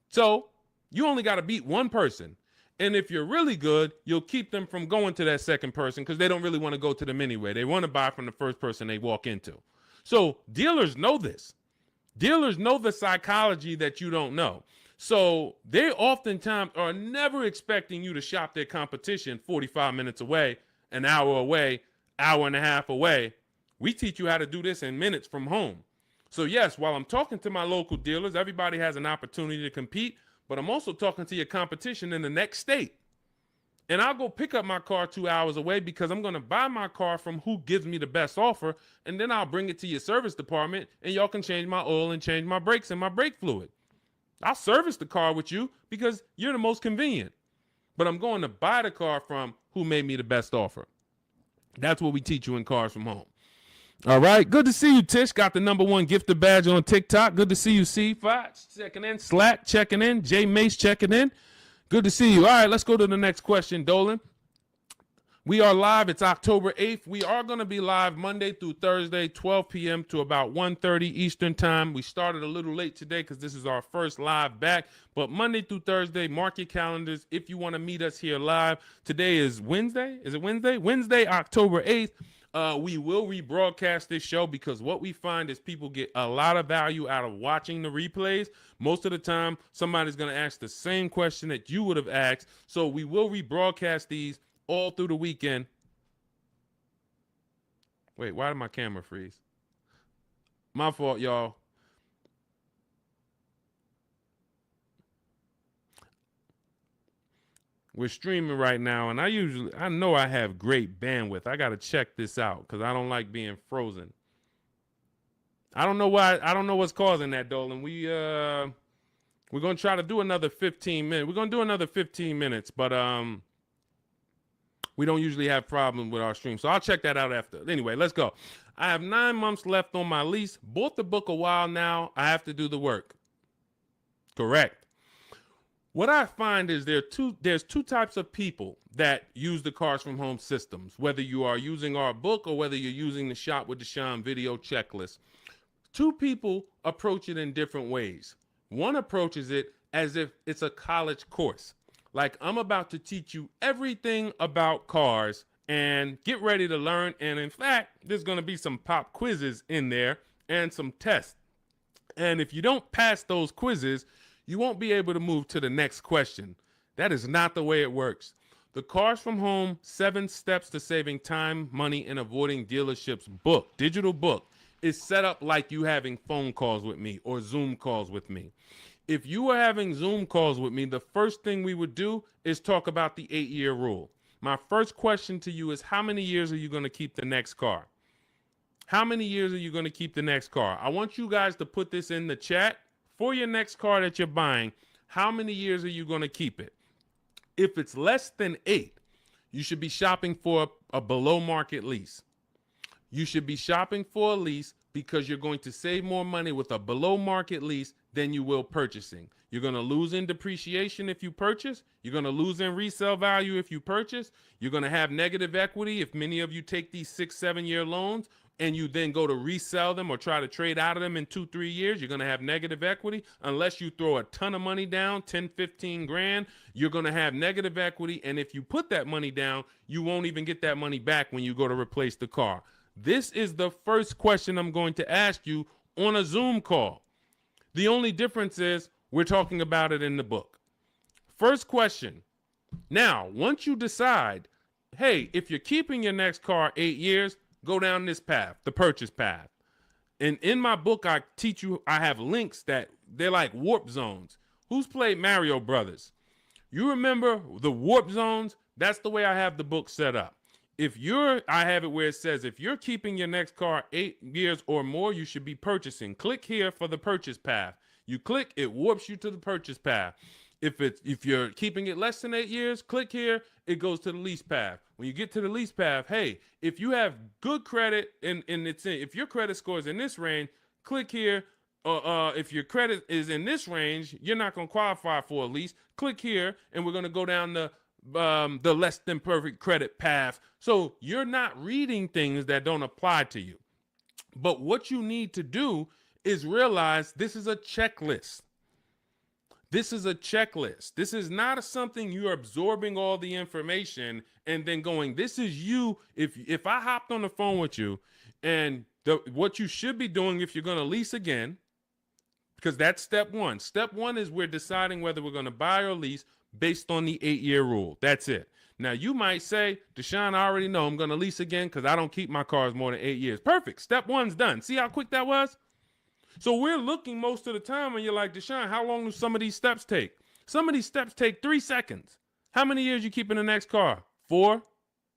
S1: So you only got to beat one person. And if you're really good, you'll keep them from going to that second person because they don't really want to go to them anyway. They want to buy from the first person they walk into. So dealers know this. Dealers know the psychology that you don't know. So they oftentimes are never expecting you to shop their competition 45 minutes away, an hour away, hour and a half away. We teach you how to do this in minutes from home. So yes, while I'm talking to my local dealers, everybody has an opportunity to compete, but I'm also talking to your competition in the next state. And I'll go pick up my car 2 hours away because I'm going to buy my car from who gives me the best offer, and then I'll bring it to your service department, and y'all can change my oil and change my brakes and my brake fluid. I'll service the car with you because you're the most convenient. But I'm going to buy the car from who made me the best offer. That's what we teach you in Cars from Home. All right. Good to see you, Tish. Got the #1 gifted badge on TikTok. Good to see you, C5 checking in. Slack checking in. J Mace checking in. Good to see you. All right, let's go to the next question, Dolan. We are live. It's October 8th. We are going to be live Monday through Thursday, 12 p.m. to about 1:30 Eastern time. We started a little late today because this is our first live back. But Monday through Thursday, mark your calendars if you want to meet us here live. Today is Wednesday. Is it Wednesday? Wednesday, October 8th. We will rebroadcast this show because what we find is people get a lot of value out of watching the replays. Most of the time, somebody's going to ask the same question that you would have asked. So we will rebroadcast these all through the weekend. Wait, why did my camera freeze? My fault, y'all. We're streaming right now, and I know I have great bandwidth. I got to check this out because I don't like being frozen. I don't know why. I don't know what's causing that, Dolan. We're going to try to do another 15 minutes. We're going to do another 15 minutes, but we don't usually have problems with our stream. So I'll check that out after. Anyway, let's go. I have 9 months left on my lease. Bought the book a while now. I have to do the work. Correct. What I find is there's two types of people that use the Cars from Home systems, whether you are using our book or whether you're using the Shop with Deshone video checklist. 2 people approach it in different ways. One approaches it as if it's a college course. Like, I'm about to teach you everything about cars and get ready to learn. And in fact, there's going to be some pop quizzes in there and some tests. And if you don't pass those quizzes, you won't be able to move to the next question. That is not the way it works. The Cars from Home 7 Steps to Saving Time, Money, and Avoiding Dealerships book, digital book, is set up like you having phone calls with me or Zoom calls with me. If you were having Zoom calls with me, the first thing we would do is talk about the 8-year rule. My first question to you is, how many years are you going to keep the next car? How many years are you going to keep the next car? I want you guys to put this in the chat. For your next car that you're buying, how many years are you going to keep it? If it's less than 8, you should be shopping for a below market lease. You should be shopping for a lease because you're going to save more money with a below market lease than you will purchasing. You're going to lose in depreciation if you purchase. You're going to lose in resale value if you purchase. You're going to have negative equity if many of you take these 6-7 year loans and you then go to resell them or try to trade out of them in 2-3 years. You're going to have negative equity. Unless you throw a ton of money down, 10, 15 grand, you're going to have negative equity. And if you put that money down, you won't even get that money back when you go to replace the car. This is the first question I'm going to ask you on a Zoom call. The only difference is we're talking about it in the book. First question. Now, once you decide, hey, if you're keeping your next car 8 years, go down this path, the purchase path. And in my book, I teach you, I have links that they're like warp zones. Who's played Mario Brothers? You remember the warp zones? That's the way I have the book set up. I have it where it says, if you're keeping your next car 8 years or more, you should be purchasing. Click here for the purchase path. You click, it warps you to the purchase path. If you're keeping it less than 8 years, click here, it goes to the lease path. When you get to the lease path, hey, if you have good credit and if your credit score is in this range, click here. If your credit is in this range, you're not going to qualify for a lease. Click here, and we're going to go down the less than perfect credit path. So you're not reading things that don't apply to you. But what you need to do is realize this is a checklist. This is a checklist. This is not something you're absorbing all the information and then going, this is you. If I hopped on the phone with you and what you should be doing if you're going to lease again, because that's step one. Step one is we're deciding whether we're going to buy or lease based on the 8-year rule. That's it. Now, you might say, Deshone, I already know I'm going to lease again because I don't keep my cars more than 8 years. Perfect. Step one's done. See how quick that was? So we're looking most of the time and you're like, Deshone, how long do some of these steps take? Some of these steps take 3 seconds. How many years you keep in the next car? 4?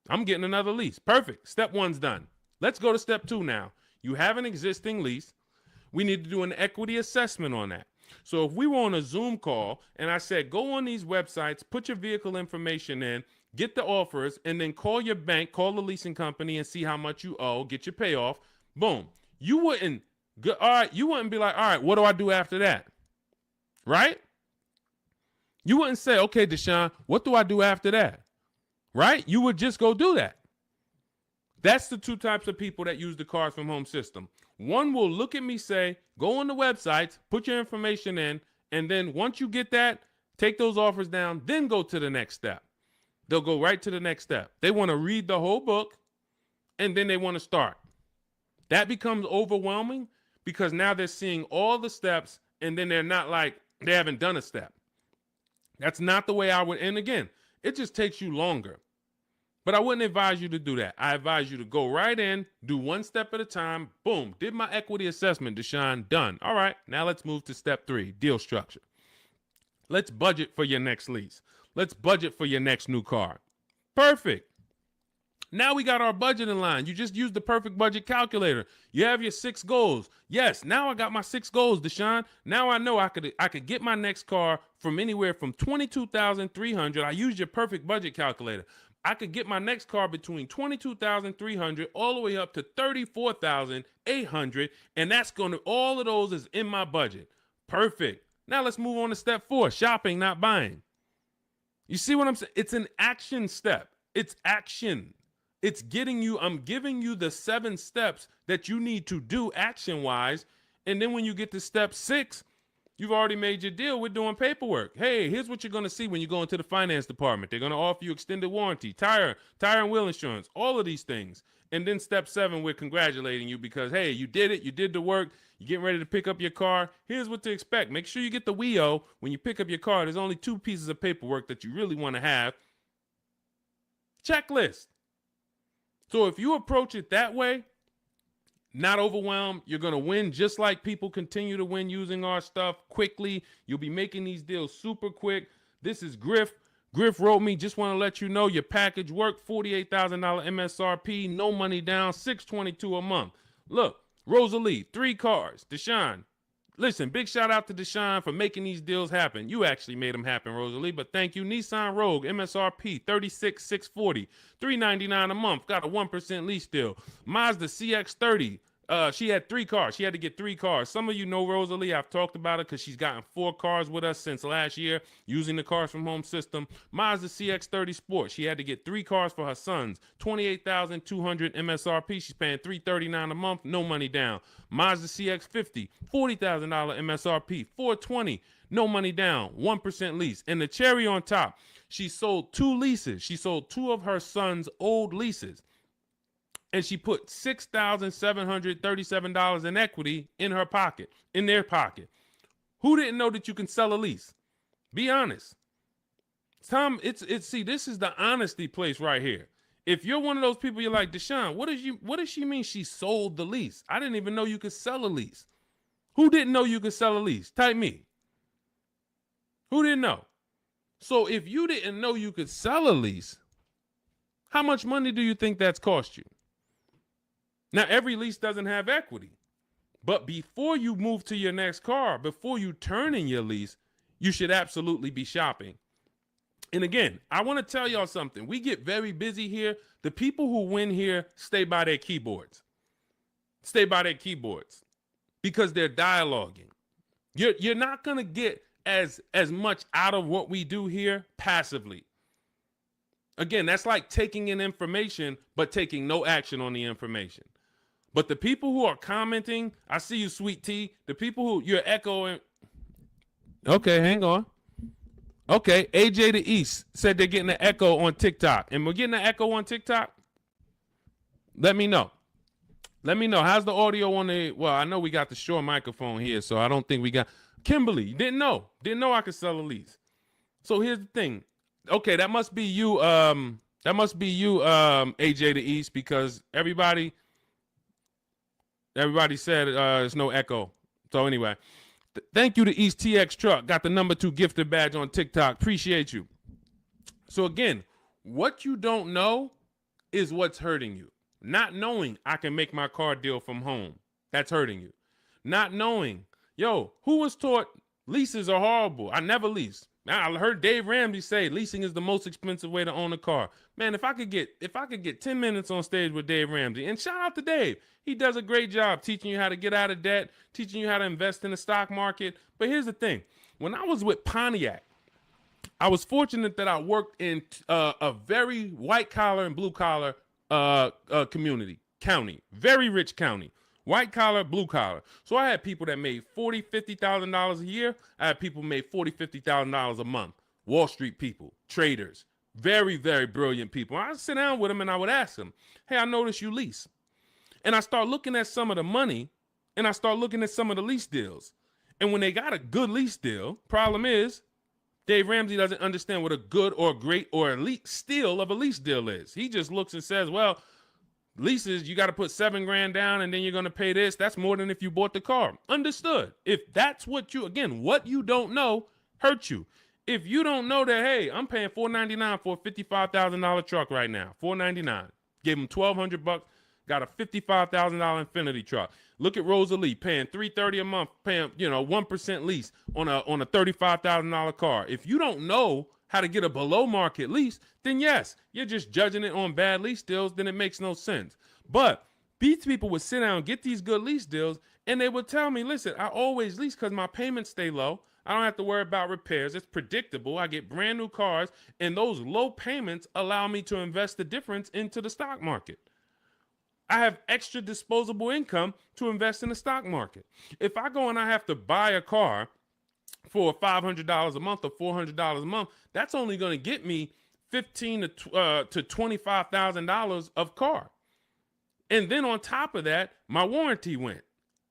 S1: I'm getting another lease. Perfect. Step one's done. Let's go to step 2 now. You have an existing lease. We need to do an equity assessment on that. So if we were on a Zoom call and I said, go on these websites, put your vehicle information in, get the offers, and then call your bank, call the leasing company and see how much you owe, get your payoff. Boom. You wouldn't be like, all right, what do I do after that? Right? You wouldn't say, okay, Deshone, what do I do after that? Right? You would just go do that. That's the 2 types of people that use the Cars from Home system. One will look at me, say, go on the websites, put your information in, and then once you get that, take those offers down, then go to the next step. They'll go right to the next step. They want to read the whole book, and then they want to start. That becomes overwhelming because now they're seeing all the steps, and then they're not like, they haven't done a step. That's not the way I would, and again, it just takes you longer. But I wouldn't advise you to do that. I advise you to go right in, do 1 step at a time. Boom, did my equity assessment, Deshone, done. All right, now let's move to step 3, deal structure. Let's budget for your next lease. Let's budget for your next new car. Perfect. Now we got our budget in line. You just used the perfect budget calculator. You have your 6 goals. Yes, now I got my 6 goals, Deshone. Now I know I could get my next car from anywhere from $22,300. I used your perfect budget calculator. I could get my next car between $22,300 all the way up to $34,800, and that's going to, all of those is in my budget. Perfect. Now let's move on to step 4, shopping, not buying. You see what I'm saying? It's an action step. It's action. It's getting you, I'm giving you the 7 steps that you need to do action-wise, and then when you get to step 6, you've already made your deal. We're doing paperwork. Hey, here's what you're going to see when you go into the finance department. They're going to offer you extended warranty, tire and wheel insurance, all of these things. And then step 7, we're congratulating you because, hey, you did it. You did the work. You're getting ready to pick up your car. Here's what to expect. Make sure you get the WIO when you pick up your car. There's only 2 pieces of paperwork that you really want to have. Checklist. So if you approach it that way, not overwhelmed, you're going to win just like people continue to win using our stuff quickly. You'll be making these deals super quick. This is Griff. Griff wrote me, just want to let you know your package worked, $48,000 MSRP, no money down, $622 a month. Look, Rosalie, 3 cars. Deshone, listen, big shout out to Deshone for making these deals happen. You actually made them happen, Rosalie, but thank you. Nissan Rogue, MSRP, $36,640, $399 a month, got a 1% lease deal. Mazda CX-30, she had 3 cars. She had to get 3 cars. Some of you know Rosalie. I've talked about it because she's gotten 4 cars with us since last year using the Cars from Home system. Mazda CX-30 Sport. She had to get 3 cars for her sons. $28,200 MSRP. She's paying $339 a month. No money down. Mazda CX-50. $40,000 MSRP. $420. No money down. 1% lease. And the cherry on top, she sold 2 leases. She sold 2 of her sons' old leases. And she put $6,737 in equity in her pocket, in their pocket. Who didn't know that you can sell a lease? Be honest. Tom, see, this is the honesty place right here. If you're one of those people, you're like, Deshone, what does she mean she sold the lease? I didn't even know you could sell a lease. Who didn't know you could sell a lease? Type me. Who didn't know? So if you didn't know you could sell a lease, how much money do you think that's cost you? Now, every lease doesn't have equity, but before you move to your next car, before you turn in your lease, you should absolutely be shopping. And again, I want to tell y'all something. We get very busy here. The people who win here stay by their keyboards. Stay by their keyboards because they're dialoguing. You're not going to get as much out of what we do here passively. Again, that's like taking in information, but taking no action on the information. But the people who are commenting, I see you, Sweet Tea. The people who you're echoing. Okay, hang on. Okay, AJ the East said they're getting an echo on TikTok. And we're getting an echo on TikTok? Let me know. Let me know. How's the audio on the, well, I know we got the Shure microphone here, so I don't think we got, Kimberly, didn't know I could sell a lease. So here's the thing. Okay, that must be you, AJ the East, because everybody said there's no echo. So anyway, thank you to East TX Truck. Got the #2 gifted badge on TikTok. Appreciate you. So again, what you don't know is what's hurting you. Not knowing I can make my car deal from home. That's hurting you. Not knowing, who was taught leases are horrible? I never leased. I heard Dave Ramsey say leasing is the most expensive way to own a car. Man, if I could get 10 minutes on stage with Dave Ramsey, and shout out to Dave. He does a great job teaching you how to get out of debt, teaching you how to invest in the stock market. But here's the thing. When I was with Pontiac, I was fortunate that I worked in a very white collar and blue collar county, very rich county. White collar, blue collar. So I had people that made $40,000, $50,000 a year. I had people who made $40,000, $50,000 a month. Wall Street people, traders, very, very brilliant people. I'd sit down with them and I would ask them, hey, I noticed you lease. And I start looking at some of the money and I start looking at some of the lease deals. And when they got a good lease deal, problem is Dave Ramsey doesn't understand what a good or great or elite steal of a lease deal is. He just looks and says, well, leases, you got to put $7,000 down and then you're going to pay this. That's more than if you bought the car. Understood. If that's what you don't know hurts you. If you don't know that, hey, I'm paying $499 for a $55,000 truck right now, $499. Gave him $1,200, got a $55,000 Infiniti truck. Look at Rosalie paying $330 a month, paying 1% lease on a $35,000 car. If you don't know how to get a below market lease, then yes, you're just judging it on bad lease deals, then it makes no sense. But these people would sit down and get these good lease deals, and they would tell me, listen, I always lease because my payments stay low. I don't have to worry about repairs. It's predictable. I get brand new cars, and those low payments allow me to invest the difference into the stock market. I have extra disposable income to invest in the stock market. If I go and I have to buy a car for $500 a month or $400 a month, that's only going to get me $15,000 to $25,000 of car. And then on top of that, my warranty went.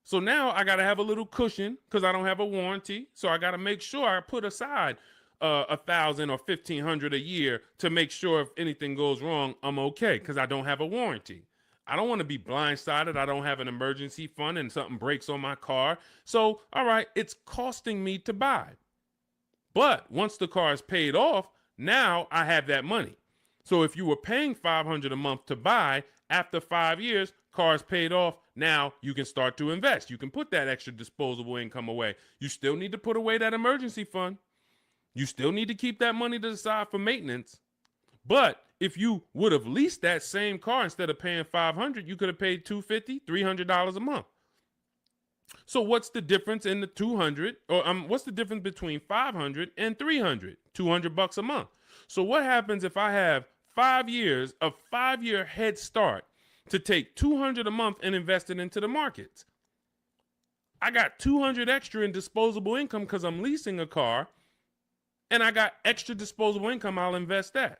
S1: So now I got to have a little cushion because I don't have a warranty. So I got to make sure I put aside $1,000 or $1,500 a year to make sure if anything goes wrong, I'm okay because I don't have a warranty. I don't want to be blindsided. I don't have an emergency fund and something breaks on my car. So, all right, it's costing me to buy. But once the car is paid off, now I have that money. So if you were paying $500 a month to buy, after 5 years, car is paid off. Now you can start to invest. You can put that extra disposable income away. You still need to put away that emergency fund. You still need to keep that money to the side for maintenance. But if you would have leased that same car instead of paying $500, you could have paid $250, $300 a month. So what's the difference in the 200 or what's the difference between 500 and 300? $200 a month. So what happens if I have 5 years, a 5-year head start to take $200 a month and invest it into the markets? I got $200 extra in disposable income because I'm leasing a car, and I got extra disposable income. I'll invest that.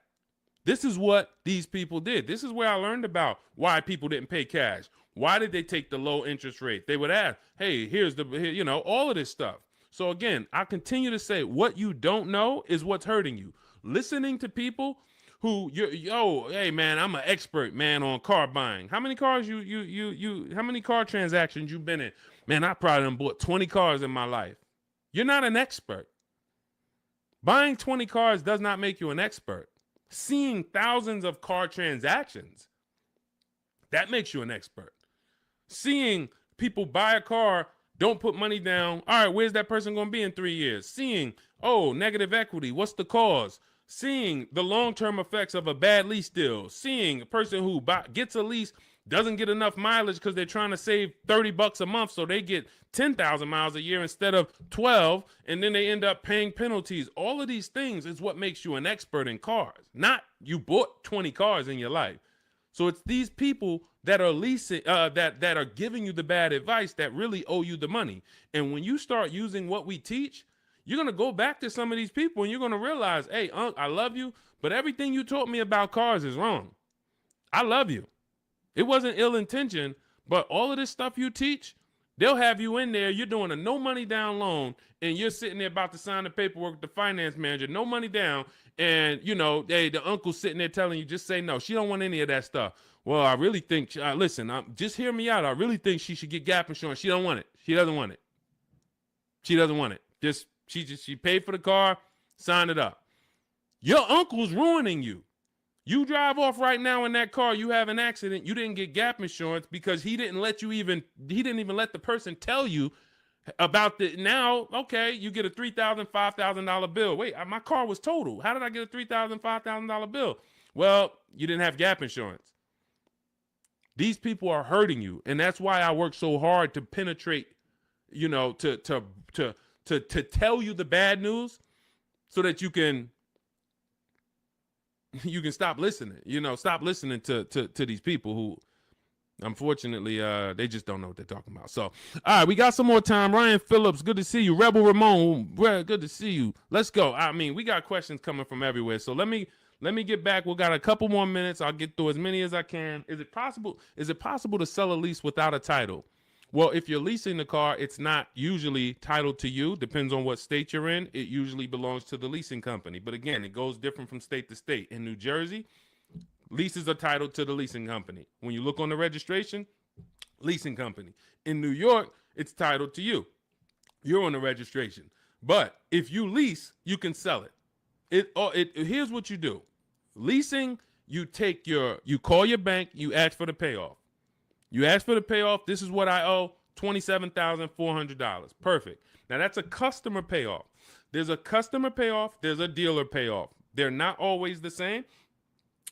S1: This is what these people did. This is where I learned about why people didn't pay cash. Why did they take the low interest rate? They would ask, hey, here's all of this stuff. So again, I continue to say what you don't know is what's hurting you. listening to people who hey man, I'm an expert, man, on car buying. How many cars how many car transactions you been in? Man, I probably done bought 20 cars in my life. You're not an expert. Buying 20 cars does not make you an expert. Seeing thousands of car transactions, that makes you an expert. Seeing people buy a car, don't put money down. All right, where's that person going to be in 3 years? Seeing, negative equity. What's the cause? Seeing the long-term effects of a bad lease deal. Seeing a person who gets a lease, doesn't get enough mileage because they're trying to save $30 a month, so they get 10,000 miles a year instead of 12, and then they end up paying penalties. All of these things is what makes you an expert in cars, not you bought 20 cars in your life. So it's these people that are leasing, that are giving you the bad advice that really owe you the money. And when you start using what we teach, you're going to go back to some of these people and you're going to realize, hey, Unc, I love you, but everything you taught me about cars is wrong. I love you. It wasn't ill intention, but all of this stuff you teach, they'll have you in there. You're doing a no money down loan and you're sitting there about to sign the paperwork with the finance manager, no money down. And, the uncle's sitting there telling you, just say no. She don't want any of that stuff. Well, I really think, listen, just hear me out. I really think she should get gap insurance. She don't want it. She doesn't want it. She doesn't want it. She paid for the car, sign it up. Your uncle's ruining you. You drive off right now in that car, you have an accident, you didn't get gap insurance because he didn't even let the person tell you about now, okay, you get a $3,000, $5,000 bill. Wait, my car was totaled. How did I get a $3,000, $5,000 bill? Well, you didn't have gap insurance. These people are hurting you, and that's why I work so hard to penetrate, to tell you the bad news so that you can stop listening, stop listening to these people who, unfortunately, they just don't know what they're talking about. So, all right, we got some more time. Ryan Phillips, good to see you. Rebel Ramon, good to see you. Let's go. I mean, we got questions coming from everywhere. So let me get back. We got a couple more minutes. I'll get through as many as I can. Is it possible to sell a lease without a title? Well, if you're leasing the car, it's not usually titled to you. Depends on what state you're in. It usually belongs to the leasing company. But again, it goes different from state to state. In New Jersey, leases are titled to the leasing company. When you look on the registration, leasing company. In New York, it's titled to you. You're on the registration. But if you lease, you can sell it. Here's what you do. Leasing, you call your bank, you ask for the payoff. You ask for the payoff. This is what I owe, $27,400. Perfect. Now, that's a customer payoff. There's a customer payoff. There's a dealer payoff. They're not always the same.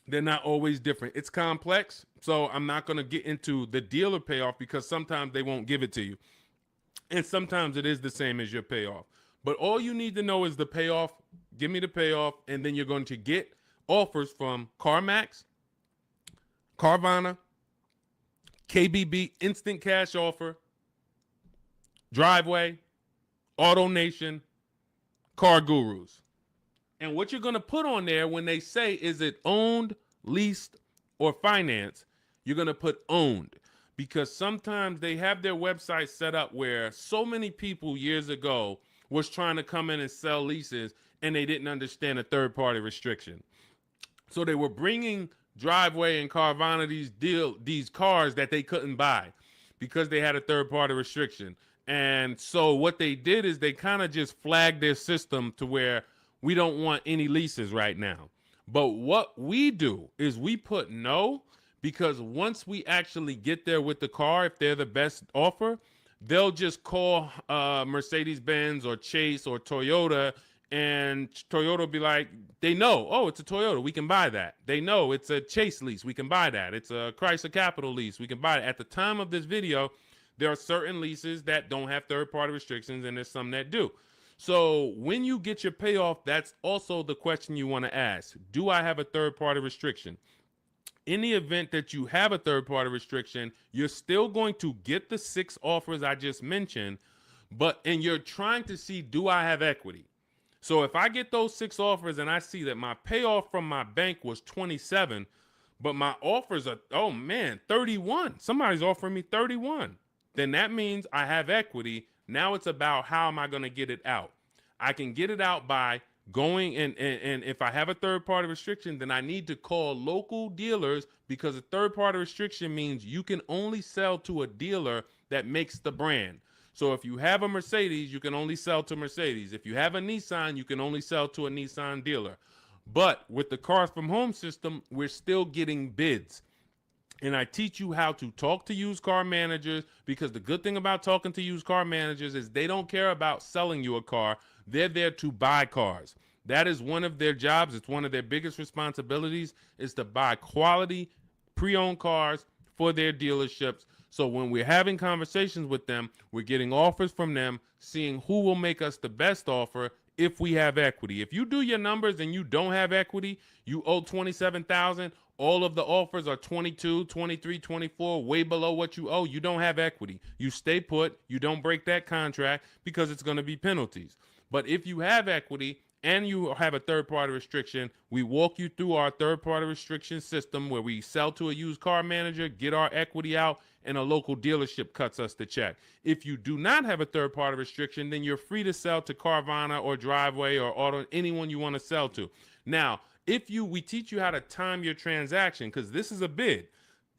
S1: They're not always different. It's complex, so I'm not going to get into the dealer payoff because sometimes they won't give it to you. And sometimes it is the same as your payoff. But all you need to know is the payoff. Give me the payoff, and then you're going to get offers from CarMax, Carvana, KBB, Instant Cash Offer, Driveway, AutoNation, Car Gurus. And what you're going to put on there when they say, is it owned, leased, or financed, you're going to put owned. Because sometimes they have their website set up where so many people years ago was trying to come in and sell leases and they didn't understand a third-party restriction. So they were bringing Driveway and Carvana these cars that they couldn't buy because they had a third-party restriction. And so what they did is they kind of just flagged their system to where we don't want any leases right now. But what we do is we put no, because once we actually get there with the car, if they're the best offer, they'll just call Mercedes-Benz or Chase or Toyota, and Toyota will be like, they know, oh, it's a Toyota, we can buy that. They know it's a Chase lease, we can buy that. It's a Chrysler Capital lease, we can buy it. At the time of this video, there are certain leases that don't have third-party restrictions, and there's some that do. So when you get your payoff, that's also the question you want to ask. Do I have a third-party restriction? In the event that you have a third-party restriction, you're still going to get the 6 offers I just mentioned, and you're trying to see, do I have equity? So if I get those 6 offers and I see that my payoff from my bank was 27, but my offers are, 31. Somebody's offering me 31. Then that means I have equity. Now it's about how am I going to get it out? I can get it out by going and if I have a third party restriction, then I need to call local dealers, because a third party restriction means you can only sell to a dealer that makes the brand. So if you have a Mercedes, you can only sell to Mercedes. If you have a Nissan, you can only sell to a Nissan dealer. But with the Cars from Home system, we're still getting bids. And I teach you how to talk to used car managers, because the good thing about talking to used car managers is they don't care about selling you a car. They're there to buy cars. That is one of their jobs. It's one of their biggest responsibilities, is to buy quality pre-owned cars for their dealerships. So when we're having conversations with them, we're getting offers from them, seeing who will make us the best offer if we have equity. If you do your numbers and you don't have equity, you owe 27,000, all of the offers are 22, 23, 24, way below what you owe. You don't have equity. You stay put. You don't break that contract, because it's going to be penalties. But if you have equity and you have a third-party restriction, we walk you through our third-party restriction system, where we sell to a used car manager, get our equity out, and a local dealership cuts us the check. If you do not have a third-party restriction, then you're free to sell to Carvana or Driveway or Auto, anyone you want to sell to. Now, we teach you how to time your transaction, because this is a bid.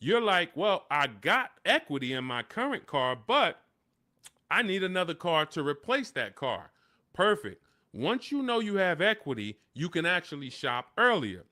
S1: You're like, well, I got equity in my current car, but I need another car to replace that car. Perfect. Once you know you have equity, you can actually shop earlier.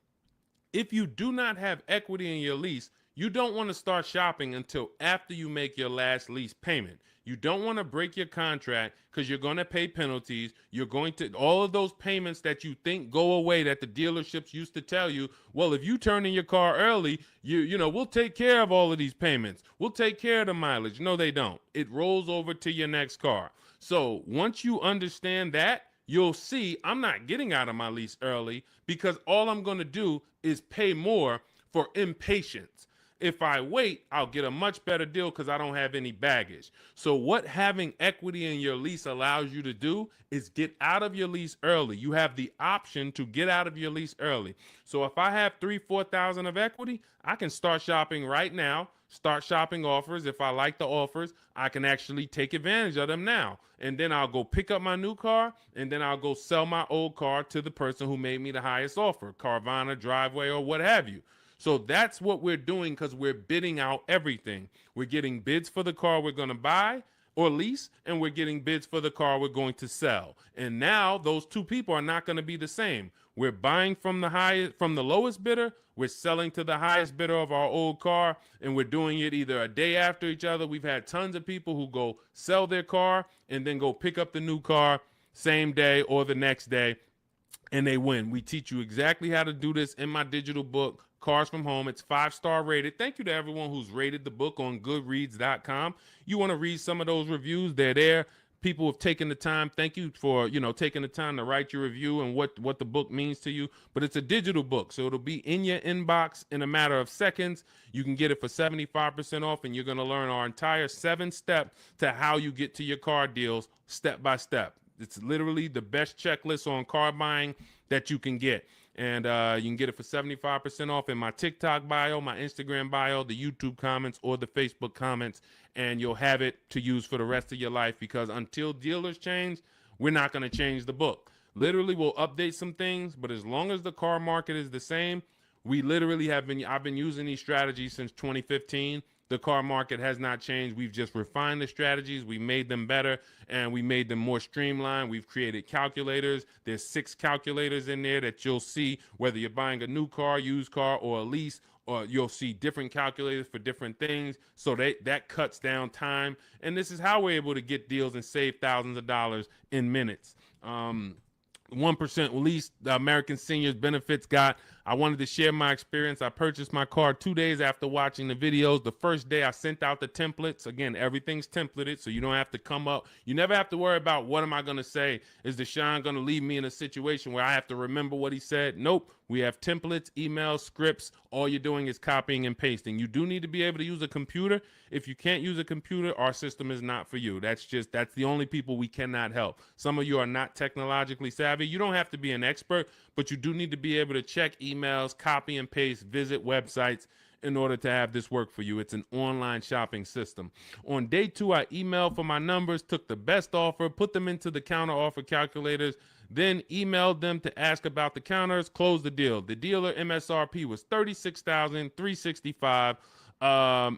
S1: If you do not have equity in your lease, you don't want to start shopping until after you make your last lease payment. You don't want to break your contract, because you're going to pay penalties. You're going to, all of those payments that you think go away, that the dealerships used to tell you, well, if you turn in your car early, we'll take care of all of these payments. We'll take care of the mileage. No, they don't. It rolls over to your next car. So once you understand that, you'll see I'm not getting out of my lease early, because all I'm going to do is pay more for impatience. If I wait, I'll get a much better deal, because I don't have any baggage. So what having equity in your lease allows you to do is get out of your lease early. You have the option to get out of your lease early. So if I have 3,000-4,000 of equity, I can start shopping right now, start shopping offers. If I like the offers, I can actually take advantage of them now. And then I'll go pick up my new car, and then I'll go sell my old car to the person who made me the highest offer, Carvana, Driveway, or what have you. So that's what we're doing, because we're bidding out everything. We're getting bids for the car we're going to buy or lease, and we're getting bids for the car we're going to sell. And now those two people are not going to be the same. We're buying from the lowest bidder, we're selling to the highest bidder of our old car, and we're doing it either a day after each other. We've had tons of people who go sell their car and then go pick up the new car same day or the next day, and they win. We teach you exactly how to do this in my digital book, Cars from Home. It's 5-star rated. Thank you to everyone who's rated the book on goodreads.com. You want to read some of those reviews, they're there. People have taken the time. Thank you for, taking the time to write your review and what the book means to you. But it's a digital book, so it'll be in your inbox in a matter of seconds. You can get it for 75% off, and you're going to learn our entire 7-step to how you get to your car deals step by step. It's literally the best checklist on car buying that you can get. And you can get it for 75% off in my TikTok bio, my Instagram bio, the YouTube comments, or the Facebook comments. And you'll have it to use for the rest of your life, because until dealers change, we're not going to change the book. Literally, we'll update some things, but as long as the car market is the same, we literally I've been using these strategies since 2015. The car market has not changed. We've just refined the strategies. We made them better, and we made them more streamlined. We've created calculators. There's 6 calculators in there that you'll see whether you're buying a new car, used car, or a lease, or you'll see different calculators for different things. So that cuts down time. And this is how we're able to get deals and save thousands of dollars in minutes. 1% lease, the American Seniors Benefits Guide. I wanted to share my experience. I purchased my car 2 days after watching the videos. The first day I sent out the templates. Again, everything's templated, so you don't have to come up. You never have to worry about what am I going to say. Is Deshone going to leave me in a situation where I have to remember what he said? Nope. We have templates, emails, scripts. All you're doing is copying and pasting. You do need to be able to use a computer. If you can't use a computer, our system is not for you. That's the only people we cannot help. Some of you are not technologically savvy. You don't have to be an expert, but you do need to be able to check emails, copy and paste, visit websites in order to have this work for you. It's an online shopping system. On day 2, I emailed for my numbers, took the best offer, put them into the counter offer calculators. then emailed them to ask about the counters, closed the deal. The dealer MSRP was $36,365.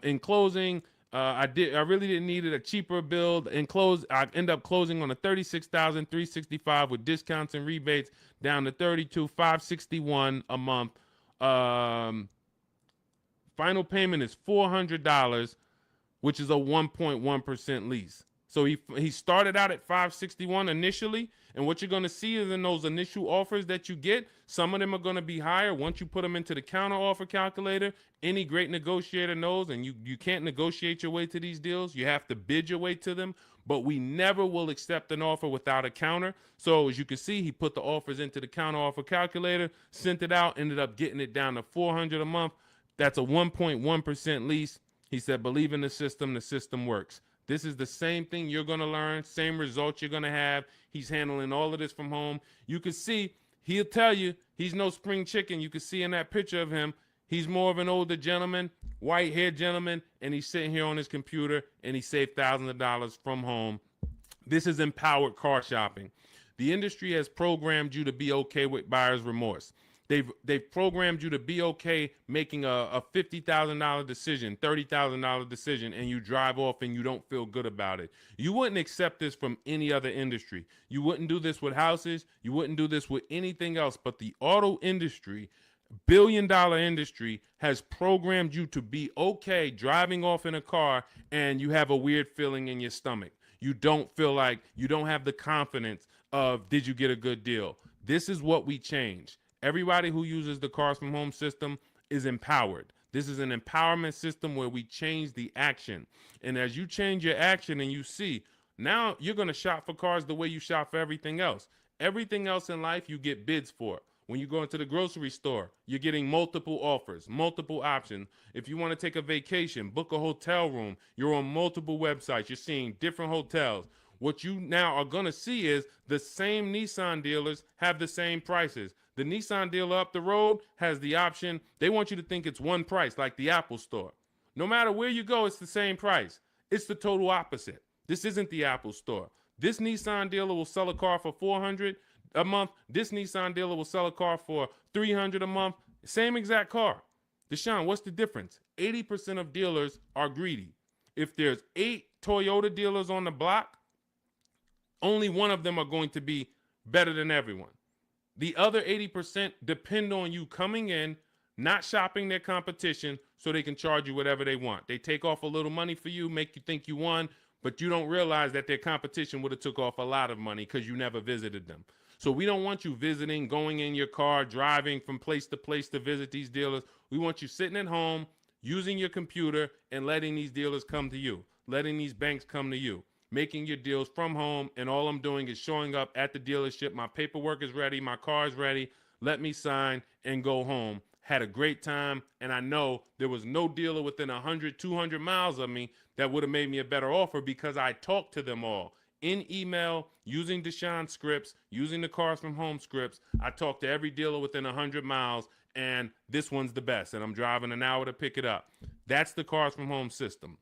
S1: In closing, I really didn't need it, a cheaper build. In close, I end up closing on a $36,365 with discounts and rebates down to $32,561 a month. Final payment is $400, which is a 1.1% lease. So he started out at 561 initially, and what you're going to see is in those initial offers that you get, some of them are going to be higher once you put them into the counter offer calculator. Any great negotiator knows, and you can't negotiate your way to these deals. You have to bid your way to them, but we never will accept an offer without a counter. So as you can see, he put the offers into the counter offer calculator, sent it out, ended up getting it down to $400 a month. That's a 1.1% lease. He said, believe in the system works. This is the same thing you're going to learn, same results you're going to have. He's handling all of this from home. You can see, he'll tell you, he's no spring chicken. You can see in that picture of him, he's more of an older gentleman, white-haired gentleman, and he's sitting here on his computer, and he saved thousands of dollars from home. This is empowered car shopping. The industry has programmed you to be okay with buyer's remorse. They've programmed you to be okay making a $50,000 decision, $30,000 decision, and you drive off and you don't feel good about it. You wouldn't accept this from any other industry. You wouldn't do this with houses. You wouldn't do this with anything else. But the auto industry, billion-dollar industry, has programmed you to be okay driving off in a car and you have a weird feeling in your stomach. You don't feel like, you don't have the confidence of, did you get a good deal? This is what we change. Everybody who uses the Cars from Home system is empowered. This is an empowerment system where we change the action. And as you change your action and you see, now you're going to shop for cars the way you shop for everything else. Everything else in life you get bids for. When you go into the grocery store, you're getting multiple offers, multiple options. If you want to take a vacation, book a hotel room, you're on multiple websites. You're seeing different hotels. What you now are going to see is the same Nissan dealers have the same prices. The Nissan dealer up the road has the option. They want you to think it's one price, like the Apple store. No matter where you go, it's the same price. It's the total opposite. This isn't the Apple store. This Nissan dealer will sell a car for $400 a month. This Nissan dealer will sell a car for $300 a month. Same exact car. Deshone, what's the difference? 80% of dealers are greedy. If there's 8 Toyota dealers on the block, only one of them are going to be better than everyone. The other 80% depend on you coming in, not shopping their competition so they can charge you whatever they want. They take off a little money for you, make you think you won, but you don't realize that their competition would have took off a lot of money because you never visited them. So we don't want you visiting, going in your car, driving from place to visit these dealers. We want you sitting at home, using your computer, and letting these dealers come to you, letting these banks come to you, making your deals from home, and all I'm doing is showing up at the dealership. My paperwork is ready. My car is ready. Let me sign and go home. Had a great time, and I know there was no dealer within 100, 200 miles of me that would have made me a better offer because I talked to them all. In email, using Deshone scripts, using the Cars from Home scripts, I talked to every dealer within 100 miles, and this one's the best, and I'm driving an hour to pick it up. That's the Cars from Home system.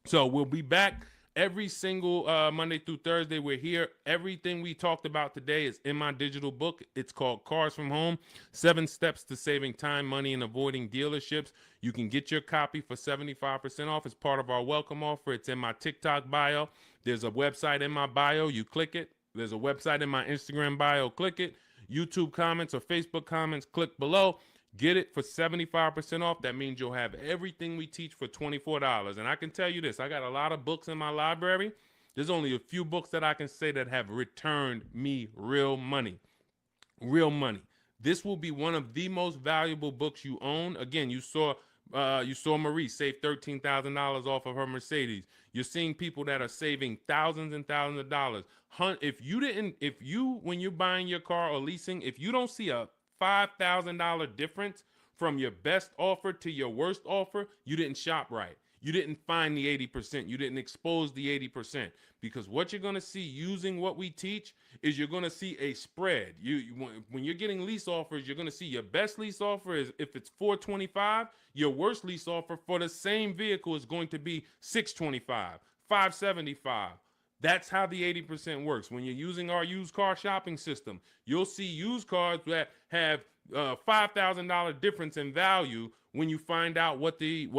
S1: So we'll be back every single Monday through Thursday. We're here. Everything we talked about today is in my digital book. It's called Cars from Home, 7 Steps to Saving Time, Money, and Avoiding Dealerships. You can get your copy for 75% off as part of our welcome offer. It's in my TikTok bio. There's a website in my bio. You click it. There's a website in my Instagram bio. Click it. YouTube comments or Facebook comments, click below. Get it for 75% off. That means you'll have everything we teach for $24. And I can tell you this, I got a lot of books in my library. There's only a few books that I can say that have returned me real money. Real money. This will be one of the most valuable books you own. Again, you saw Marie save $13,000 off of her Mercedes. You're seeing people that are saving thousands and thousands of dollars. When you're buying your car or leasing, if you don't see a $5,000 difference from your best offer to your worst offer, you didn't shop right. You didn't find the 80%. You didn't expose the 80%. Because what you're going to see using what we teach is you're going to see a spread. When you're getting lease offers, you're going to see your best lease offer is if it's $425, your worst lease offer for the same vehicle is going to be $625, $575. That's how the 80% works. When you're using our used car shopping system, you'll see used cars that have $5,000 difference in value when you find out what the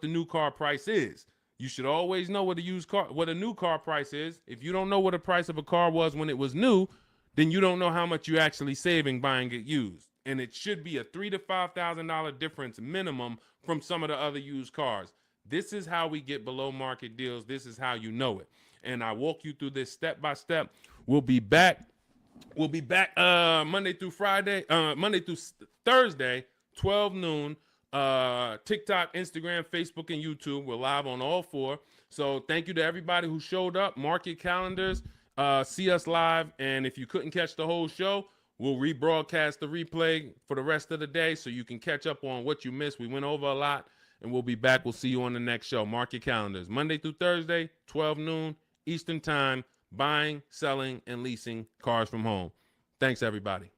S1: new car price is. You should always know what a new car price is. If you don't know what the price of a car was when it was new, then you don't know how much you're actually saving buying it used. And it should be a $3,000 to $5,000 difference minimum from some of the other used cars. This is how we get below market deals. This is how you know it. And I walk you through this step by step. We'll be back. Monday through Friday, Monday through Thursday, 12 noon. TikTok, Instagram, Facebook, and YouTube. We're live on all four. So thank you to everybody who showed up. Mark your calendars. See us live. And if you couldn't catch the whole show, we'll rebroadcast the replay for the rest of the day so you can catch up on what you missed. We went over a lot, and we'll be back. We'll see you on the next show. Mark your calendars. Monday through Thursday, 12 noon Eastern Time, buying, selling, and leasing cars from home. Thanks, everybody.